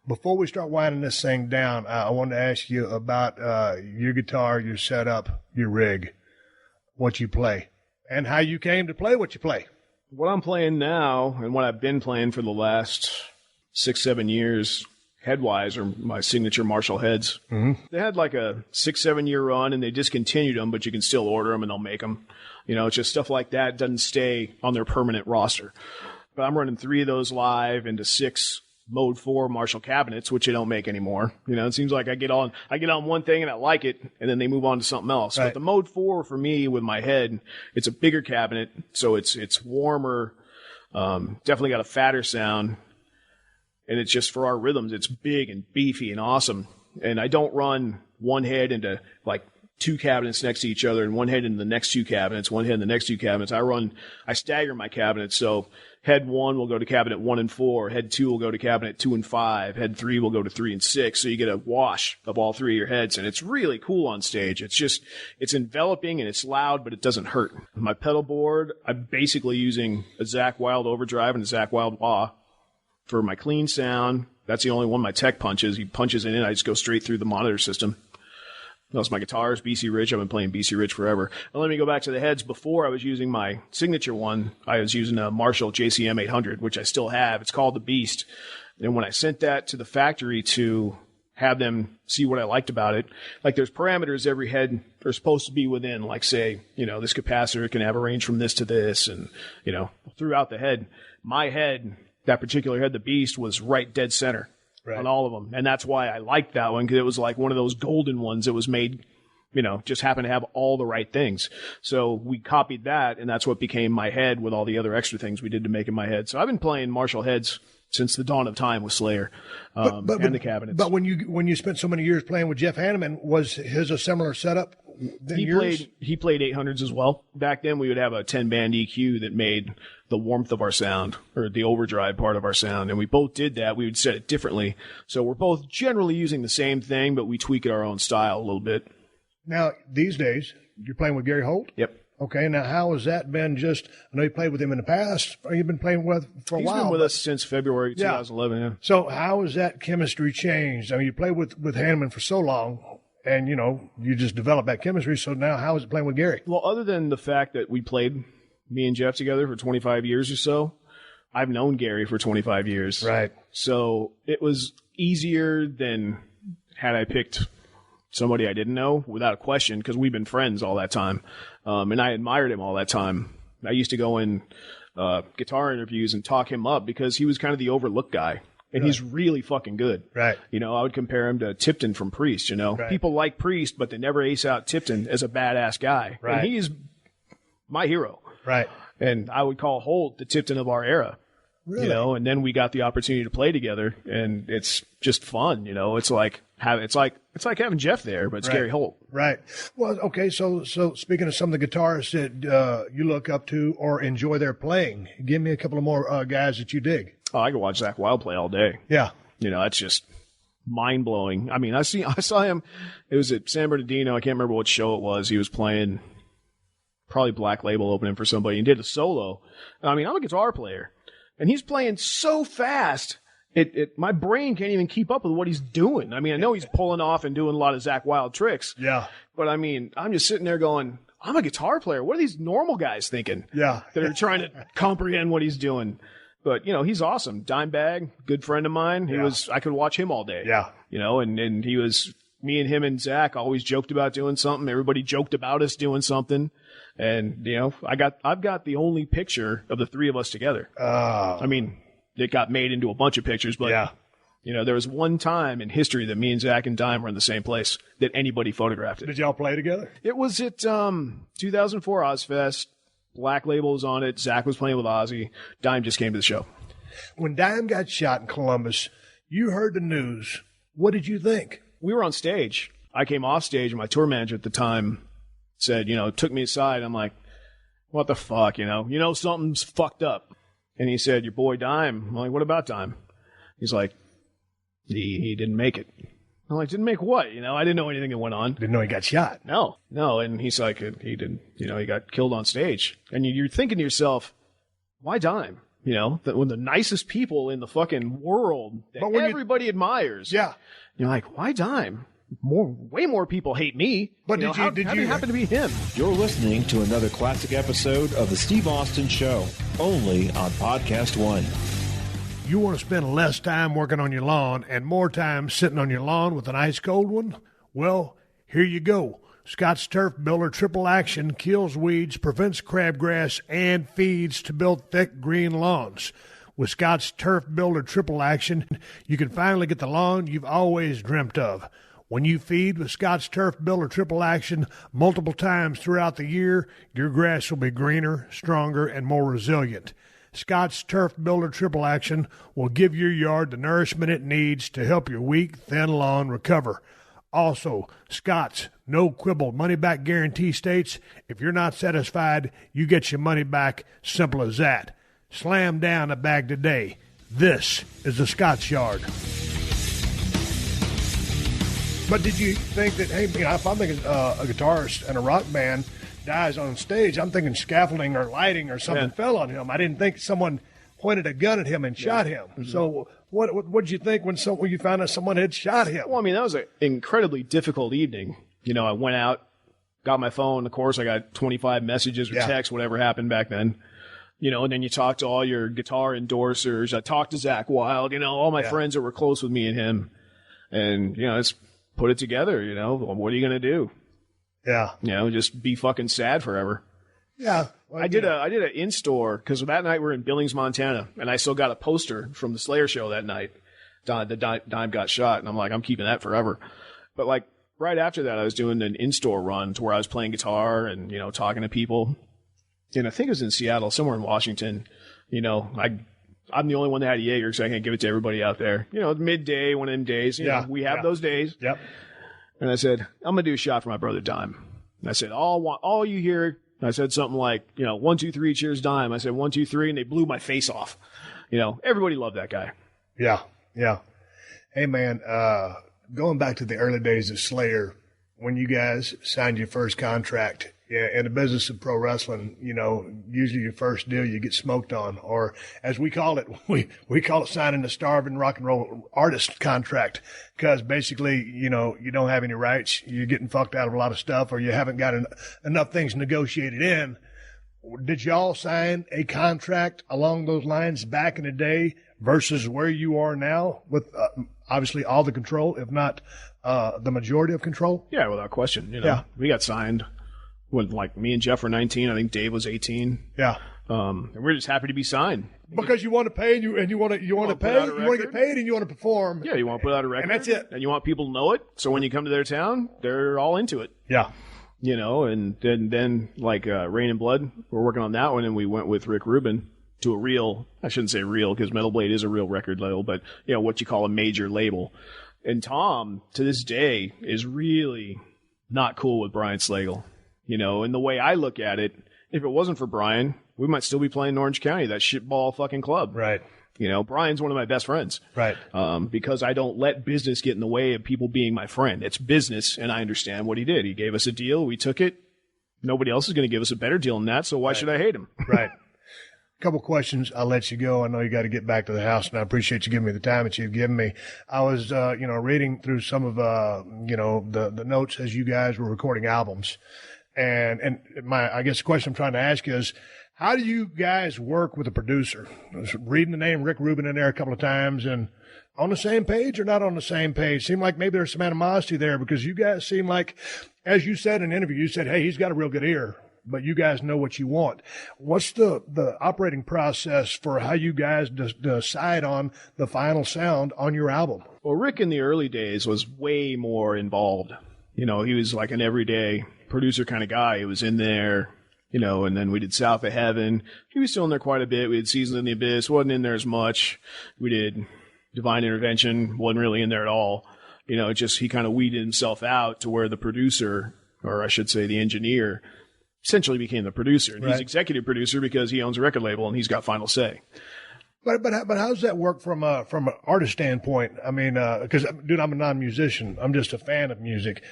Before we start winding this thing down, I wanted to ask you about your guitar, your setup, your rig. what you play and how you came to play what you play. What I'm playing now and what I've been playing for the last 6-7 years, head-wise, are my signature Marshall heads. Mm-hmm. They had like a 6-7 year run, and they discontinued them, but you can still order them, and they'll make them. You know, it's just stuff like that doesn't stay on their permanent roster. But I'm running 3 of those live into 6 Mode 4 Marshall cabinets, which they don't make anymore. You know, it seems like I get on one thing and I like it, and then they move on to something else. Right. But the Mode 4 for me with my head, it's a bigger cabinet, so it's warmer, definitely got a fatter sound, and it's just for our rhythms. It's big and beefy and awesome. And I don't run one head into like 2 cabinets next to each other and one head into the next 2 cabinets, one head in the next 2 cabinets. I stagger my cabinets, so head 1 will go to cabinet 1 and 4. Head 2 will go to cabinet 2 and 5. Head 3 will go to 3 and 6. So you get a wash of all 3 of your heads, and it's really cool on stage. It's enveloping and it's loud, but it doesn't hurt. My pedal board, I'm basically using a Zakk Wylde overdrive and a Zakk Wylde wah for my clean sound. That's the only one my tech punches. He punches in it. I just go straight through the monitor system. That's my guitars, BC Rich. I've been playing BC Rich forever. And let me go back to the heads. Before I was using my signature one, I was using a Marshall JCM 800, which I still have. It's called the Beast. And when I sent that to the factory to have them see what I liked about it, like there's parameters every head are supposed to be within, like say, you know, this capacitor can have a range from this to this, and, you know, throughout the head. My head, that particular head, the Beast, was right dead center. Right. On all of them. And that's why I liked that one, because it was like one of those golden ones that was made, you know, just happened to have all the right things. So we copied that, and that's what became my head with all the other extra things we did to make it my head. So I've been playing Marshall heads since the dawn of time with Slayer and the cabinets. But when you spent so many years playing with Jeff Hanneman, was his a similar setup than yours? He played 800s as well. Back then we would have a 10-band EQ that made the warmth of our sound, or the overdrive part of our sound, and we both did that. We would set it differently. So we're both generally using the same thing, but we tweak it our own style a little bit. Now, these days, you're playing with Gary Holt? Yep. Okay, now how has that been? I know you played with him in the past, or you've been playing with for a while. He's been with us since February 2011, yeah. So how has that chemistry changed? I mean, you played with Hanneman for so long, and, you know, you just developed that chemistry, so now how is it playing with Gary? Well, other than the fact that we played, me and Jeff together, for 25 years or so, I've known Gary for 25 years. Right. So it was easier than had I picked somebody I didn't know, without a question, because we've been friends all that time. And I admired him all that time. I used to go in guitar interviews and talk him up because he was kind of the overlooked guy. And he's really fucking good. Right. You know, I would compare him to Tipton from Priest, you know. Right. People like Priest, but they never ace out Tipton as a badass guy. Right. And he's my hero. Right. And I would call Holt the Tipton of our era. Really? You know, and then we got the opportunity to play together, and it's just fun, you know. It's like having Jeff there, but it's Gary Holt. Right. Well, okay, so speaking of some of the guitarists that you look up to or enjoy their playing, give me a couple of more guys that you dig. Oh, I could watch Zakk Wylde play all day. Yeah. You know, that's just mind-blowing. I mean, I saw him, it was at San Bernardino, I can't remember what show it was. He was playing probably Black Label opening for somebody and did a solo. I mean, I'm a guitar player, and he's playing so fast, my brain can't even keep up with what he's doing. I mean, I know he's pulling off and doing a lot of Zakk Wylde tricks. Yeah. But I mean, I'm just sitting there going, I'm a guitar player. What are these normal guys thinking? Yeah. That are trying to comprehend what he's doing. But, you know, he's awesome. Dimebag, good friend of mine. I could watch him all day. Yeah. You know, and he was, me and him and Zach always joked about doing something. Everybody joked about us doing something. And, you know, I've got the only picture of the three of us together. I mean, it got made into a bunch of pictures, but, you know, there was one time in history that me and Zach and Dime were in the same place that anybody photographed it. Did y'all play together? It was at 2004 Ozfest. Black Label was on it. Zach was playing with Ozzy. Dime just came to the show. When Dime got shot in Columbus, you heard the news. What did you think? We were on stage. I came off stage, and my tour manager at the time said, you know, took me aside. I'm like, what the fuck, you know, something's fucked up. And he said, your boy Dime. I'm like, what about Dime? He's like, he didn't make it. I'm like, didn't make what? You know, I didn't know anything that went on. Didn't know he got shot. No. And he's like, he didn't, you know, he got killed on stage. And you're thinking to yourself, why Dime? You know, that one of the nicest people in the fucking world that everybody admires. Yeah. You're like, why Dime? way more people hate me. But You know, how did it happen to be him? You're listening to another classic episode of The Steve Austin Show, only on PodcastOne. You want to spend less time working on your lawn and more time sitting on your lawn with an ice cold one? Well, here you go. Scott's Turf Builder Triple Action kills weeds, prevents crabgrass, and feeds to build thick green lawns. With Scott's Turf Builder Triple Action, you can finally get the lawn you've always dreamt of. When you feed with Scott's Turf Builder Triple Action multiple times throughout the year, your grass will be greener, stronger, and more resilient. Scott's Turf Builder Triple Action will give your yard the nourishment it needs to help your weak, thin lawn recover. Also, Scott's no quibble money back guarantee states if you're not satisfied, you get your money back. Simple as that. Slam down a bag today. This is the Scott's Yard. But did you think that, hey, if I'm thinking a guitarist and a rock band dies on stage, I'm thinking scaffolding or lighting or something fell on him. I didn't think someone pointed a gun at him and shot him. Mm-hmm. So what did you think when you found out someone had shot him? Well, I mean, that was an incredibly difficult evening. You know, I went out, got my phone. Of course, I got 25 messages or texts, whatever happened back then. You know, and then you talk to all your guitar endorsers. I talked to Zach Wilde, you know, all my friends that were close with me and him. And, you know, let's put it together, you know. What are you going to do? Yeah. You know, just be fucking sad forever. Yeah. Well, I did an in-store, because that night we're in Billings, Montana, and I still got a poster from the Slayer show that night. The dime got shot, and I'm like, I'm keeping that forever. But, like, right after that, I was doing an in-store run to where I was playing guitar and, you know, talking to people. And I think it was in Seattle, somewhere in Washington. You know, I'm the only one that had a Jaeger, so I can't give it to everybody out there. You know, midday, one of them days. You know, we have those days. Yep. And I said, I'm going to do a shot for my brother Dime. And I said, all you hear, I said something like, you know, 1, 2, 3, cheers, Dime. I said, 1, 2, 3, and they blew my face off. You know, everybody loved that guy. Yeah, yeah. Hey, man, going back to the early days of Slayer, when you guys signed your first contract, in the business of pro wrestling, you know, usually your first deal you get smoked on, or as we call it, we call it signing the starving rock and roll artist contract, because basically, you know, you don't have any rights, you're getting fucked out of a lot of stuff, or you haven't got enough things negotiated in. Did y'all sign a contract along those lines back in the day versus where you are now with obviously all the control, if not the majority of control? Yeah, without question. You know, we got signed when, like, me and Jeff were 19. I think Dave was 18. Yeah. And we're just happy to be signed. Because you want to pay and you want to pay, you want to get paid and you want to perform. Yeah, you want to put out a record. And that's it. And you want people to know it. So when you come to their town, they're all into it. Yeah. You know, and then like Rain and Blood, we're working on that one, and we went with Rick Rubin to a real, I shouldn't say real because Metal Blade is a real record label, but, you know, what you call a major label. And Tom, to this day, is really not cool with Brian Slagle. You know, and the way I look at it, if it wasn't for Brian, we might still be playing in Orange County, that shitball fucking club. Right. You know, Brian's one of my best friends. Right. Because I don't let business get in the way of people being my friend. It's business, and I understand what he did. He gave us a deal. We took it. Nobody else is going to give us a better deal than that, so why should I hate him? Right. A couple questions. I'll let you go. I know you got to get back to the house, and I appreciate you giving me the time that you've given me. I was, you know, reading through some of, you know, the notes as you guys were recording albums. And I guess the question I'm trying to ask you is, how do you guys work with a producer? I was reading the name Rick Rubin in there a couple of times, and on the same page or not on the same page? Seemed like maybe there's some animosity there, because you guys seem like, as you said in an interview, you said, hey, he's got a real good ear, but you guys know what you want. What's the operating process for how you guys decide on the final sound on your album? Well, Rick in the early days was way more involved. You know, he was like an everyday producer kind of guy. He was in there, you know, and then we did South of Heaven. He was still in there quite a bit. We did Season in the Abyss. Wasn't in there as much. We did Divine Intervention. Wasn't really in there at all. You know, just he kind of weeded himself out to where the producer, or I should say the engineer, essentially became the producer. And he's executive producer because he owns a record label and he's got final say. But how does that work from an artist standpoint? I mean, because dude, I'm a non-musician. I'm just a fan of music.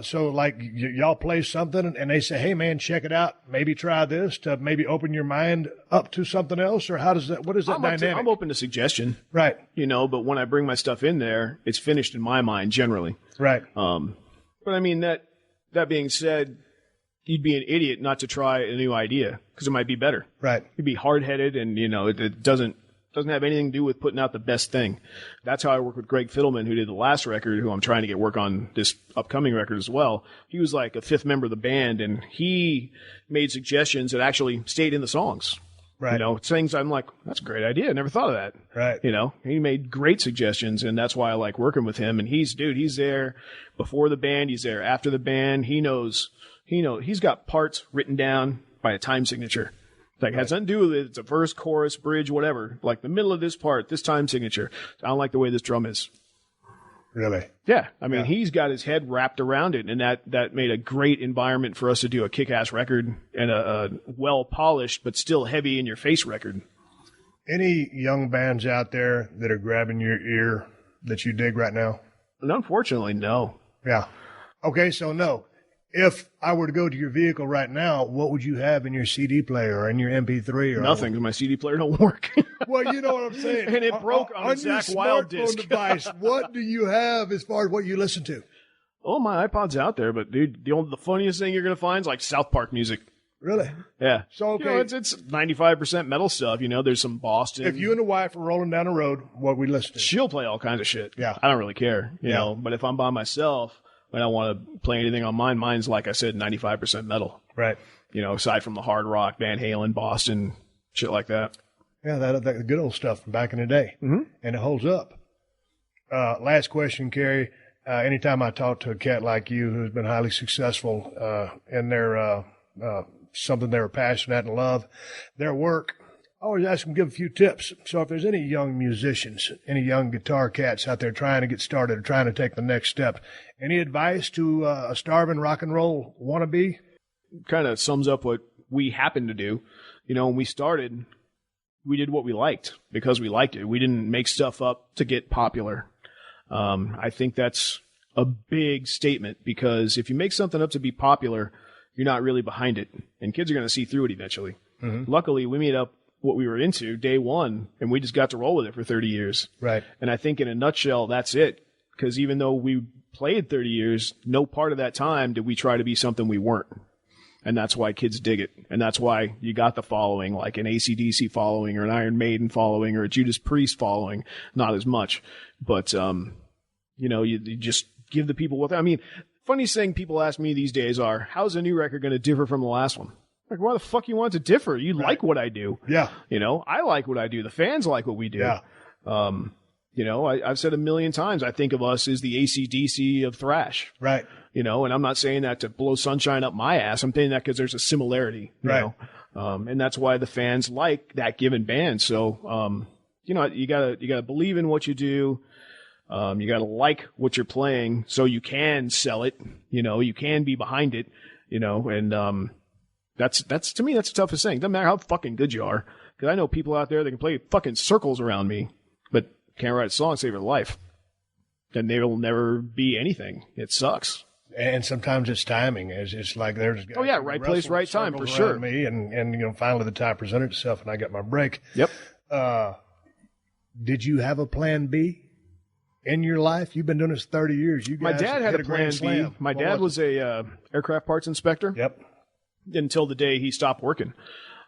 So like y'all play something and they say, hey man, check it out. Maybe try this to maybe open your mind up to something else, or how does that? What is that dynamic? I'm open to suggestion, right? But when I bring my stuff in there, it's finished in my mind generally, right? But I mean that being said, you'd be an idiot not to try a new idea because it might be better. Right. You'd be hard-headed and, it doesn't have anything to do with putting out the best thing. That's how I work with Greg Fiddleman, who did the last record, who I'm trying to get work on this upcoming record as well. He was like a fifth member of the band, and he made suggestions that actually stayed in the songs. Right. Things I'm like, that's a great idea. I never thought of that. Right. He made great suggestions, and that's why I like working with him. And he's there before the band. He's there after the band. He's got parts written down by a time signature. Like, has nothing to do with it. It's a verse, chorus, bridge, whatever. Like, the middle of this part, this time signature. I don't like the way this drum is. Really? Yeah. I mean, he's got his head wrapped around it, and that made a great environment for us to do a kick-ass record and a well-polished but still heavy-in-your-face record. Any young bands out there that are grabbing your ear that you dig right now? And unfortunately, no. Yeah. Okay, so no. If I were to go to your vehicle right now, what would you have in your CD player or in your MP3? Or nothing, because my CD player don't work. Well, you know what I'm saying. And it broke on a Zakk Wylde disc. Device, what do you have as far as what you listen to? Oh, my iPod's out there, but dude, the funniest thing you're going to find is like South Park music. Really? Yeah. So, okay. It's 95% metal stuff. There's some Boston. If you and the wife are rolling down the road, what we listen to? She'll play all kinds of shit. Yeah. I don't really care, you know, but if I'm by myself, I don't want to play anything on mine. Mine's, like I said, 95% metal. Right. Aside from the hard rock, Van Halen, Boston, shit like that. Yeah, that good old stuff from back in the day. Mm-hmm. And it holds up. Last question, Kerry. Anytime I talk to a cat like you who's been highly successful in their something they were passionate and love, their work, I always ask them to give a few tips. So if there's any young musicians, any young guitar cats out there trying to get started or trying to take the next step, any advice to a starving rock and roll wannabe? Kind of sums up what we happened to do. When we started, we did what we liked because we liked it. We didn't make stuff up to get popular. I think that's a big statement because if you make something up to be popular, you're not really behind it. And kids are going to see through it eventually. Mm-hmm. Luckily, we made up what we were into day one, and we just got to roll with it for 30 years. Right. And I think in a nutshell, that's it. Because even though we played 30 years, no part of that time did we try to be something we weren't. And that's why kids dig it. And that's why you got the following, like an AC/DC following or an Iron Maiden following or a Judas Priest following. Not as much. But, you just give the people what I mean, funniest thing people ask me these days are, how's a new record going to differ from the last one? Like, why the fuck you want it to differ? You like what I do. Yeah. I like what I do. The fans like what we do. Yeah. I've said a million times, I think of us as the AC/DC of thrash. Right. And I'm not saying that to blow sunshine up my ass. I'm saying that because there's a similarity. Right. And that's why the fans like that given band. So, you gotta believe in what you do. You gotta like what you're playing so you can sell it. You can be behind it, and, That's to me, that's the toughest thing. Doesn't matter how fucking good you are. Because I know people out there that can play fucking circles around me, but can't write a song save their life. And they will never be anything. It sucks. And sometimes it's timing. It's like there's guys right place, right time, for sure. Me and finally the time presented itself and I got my break. Yep. Did you have a plan B in your life? You've been doing this 30 years. My dad had a plan B. My dad was a aircraft parts inspector. Yep. Until the day he stopped working.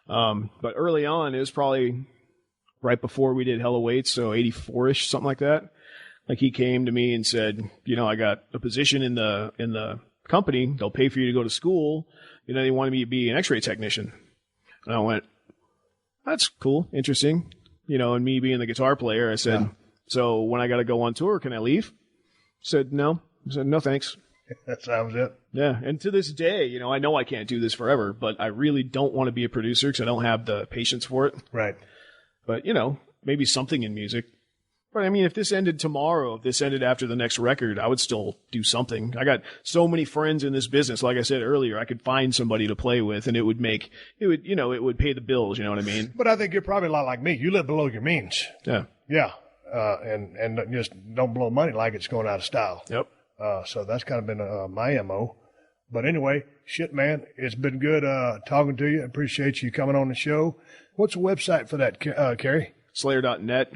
But early on, it was probably right before we did Hell Awaits, so 84-ish, something like that. Like, he came to me and said, I got a position in the company. They'll pay for you to go to school. They wanted me to be an x-ray technician. And I went, that's cool, interesting. And me being the guitar player, I said, so when I got to go on tour, can I leave? He said, no. I said, no, thanks. That sounds it. Yeah, and to this day, I know I can't do this forever, but I really don't want to be a producer because I don't have the patience for it. Right. But, maybe something in music. But I mean, if this ended tomorrow, if this ended after the next record, I would still do something. I got so many friends in this business. Like I said earlier, I could find somebody to play with, and it would pay the bills. You know what I mean? But I think you're probably a lot like me. You live below your means. Yeah. Yeah. And just don't blow money like it's going out of style. Yep. So that's kind of been my MO. But anyway, shit, man, it's been good talking to you. I appreciate you coming on the show. What's the website for that, Kerry? Slayer.net.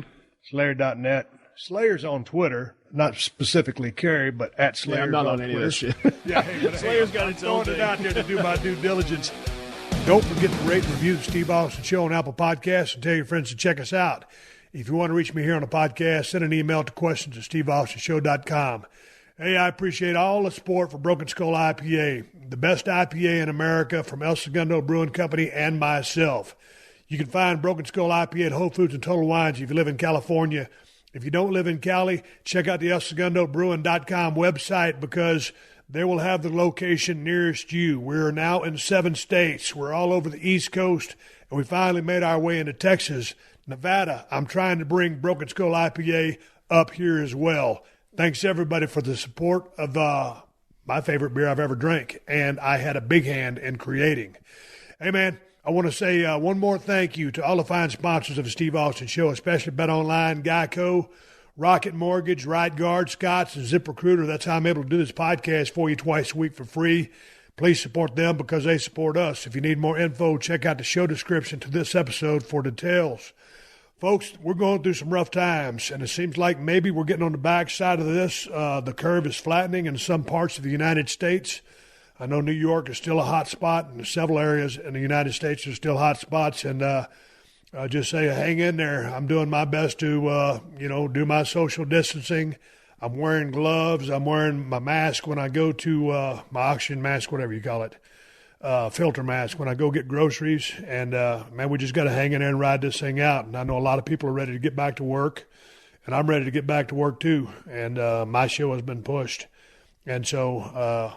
Slayer.net. Slayer's on Twitter, not specifically Kerry, but at Slayer's I'm not on Twitter. any of this shit. Yeah, hey, but Slayer's got its own throwing thing. it out there to do my due diligence. Don't forget to rate and review the Steve Austin Show on Apple Podcasts and tell your friends to check us out. If you want to reach me here on the podcast, send an email to questions@steveaustinshow.com. Hey, I appreciate all the support for Broken Skull IPA, the best IPA in America from El Segundo Brewing Company and myself. You can find Broken Skull IPA at Whole Foods and Total Wines if you live in California. If you don't live in Cali, check out the ElSegundoBrewing.com website because they will have the location nearest you. We're now in 7 states. We're all over the East Coast, and we finally made our way into Texas. Nevada, I'm trying to bring Broken Skull IPA up here as well. Thanks, everybody, for the support of my favorite beer I've ever drank, and I had a big hand in creating. Hey, man. I want to say one more thank you to all the fine sponsors of the Steve Austin Show, especially BetOnline, Geico, Rocket Mortgage, Right Guard, Scott's, and ZipRecruiter. That's how I'm able to do this podcast for you twice a week for free. Please support them because they support us. If you need more info, check out the show description to this episode for details. Folks, we're going through some rough times, and it seems like maybe we're getting on the backside of this. The curve is flattening in some parts of the United States. I know New York is still a hot spot, and several areas in the United States are still hot spots. And just say, hang in there. I'm doing my best to, do my social distancing. I'm wearing gloves. I'm wearing my mask when I go to my oxygen mask, whatever you call it, filter mask when I go get groceries. And, man, we just got to hang in there and ride this thing out. And I know a lot of people are ready to get back to work, and I'm ready to get back to work too. And my show has been pushed. And so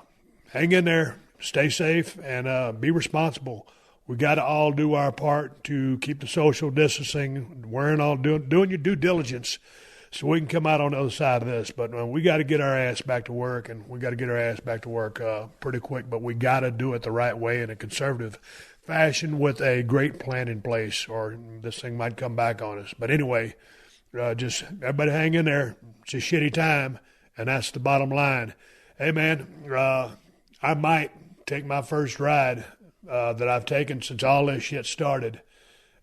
hang in there, stay safe, and be responsible. We got to all do our part to keep the social distancing, doing your due diligence, so we can come out on the other side of this. But we got to get our ass back to work, and we got to get our ass back to work pretty quick. But we got to do it the right way in a conservative fashion with a great plan in place, or this thing might come back on us. But anyway, just everybody hang in there. It's a shitty time, and that's the bottom line. Hey, man, I might take my first ride that I've taken since all this shit started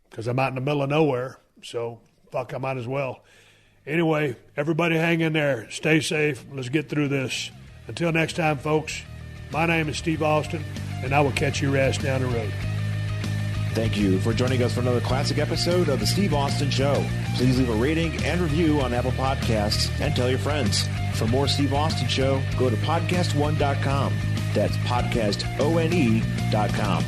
because I'm out in the middle of nowhere. So, fuck, I might as well. Anyway, everybody hang in there. Stay safe. Let's get through this. Until next time, folks, my name is Steve Austin, and I will catch your ass down the road. Thank you for joining us for another classic episode of The Steve Austin Show. Please leave a rating and review on Apple Podcasts and tell your friends. For more Steve Austin Show, go to PodcastOne.com. That's PodcastOne.com.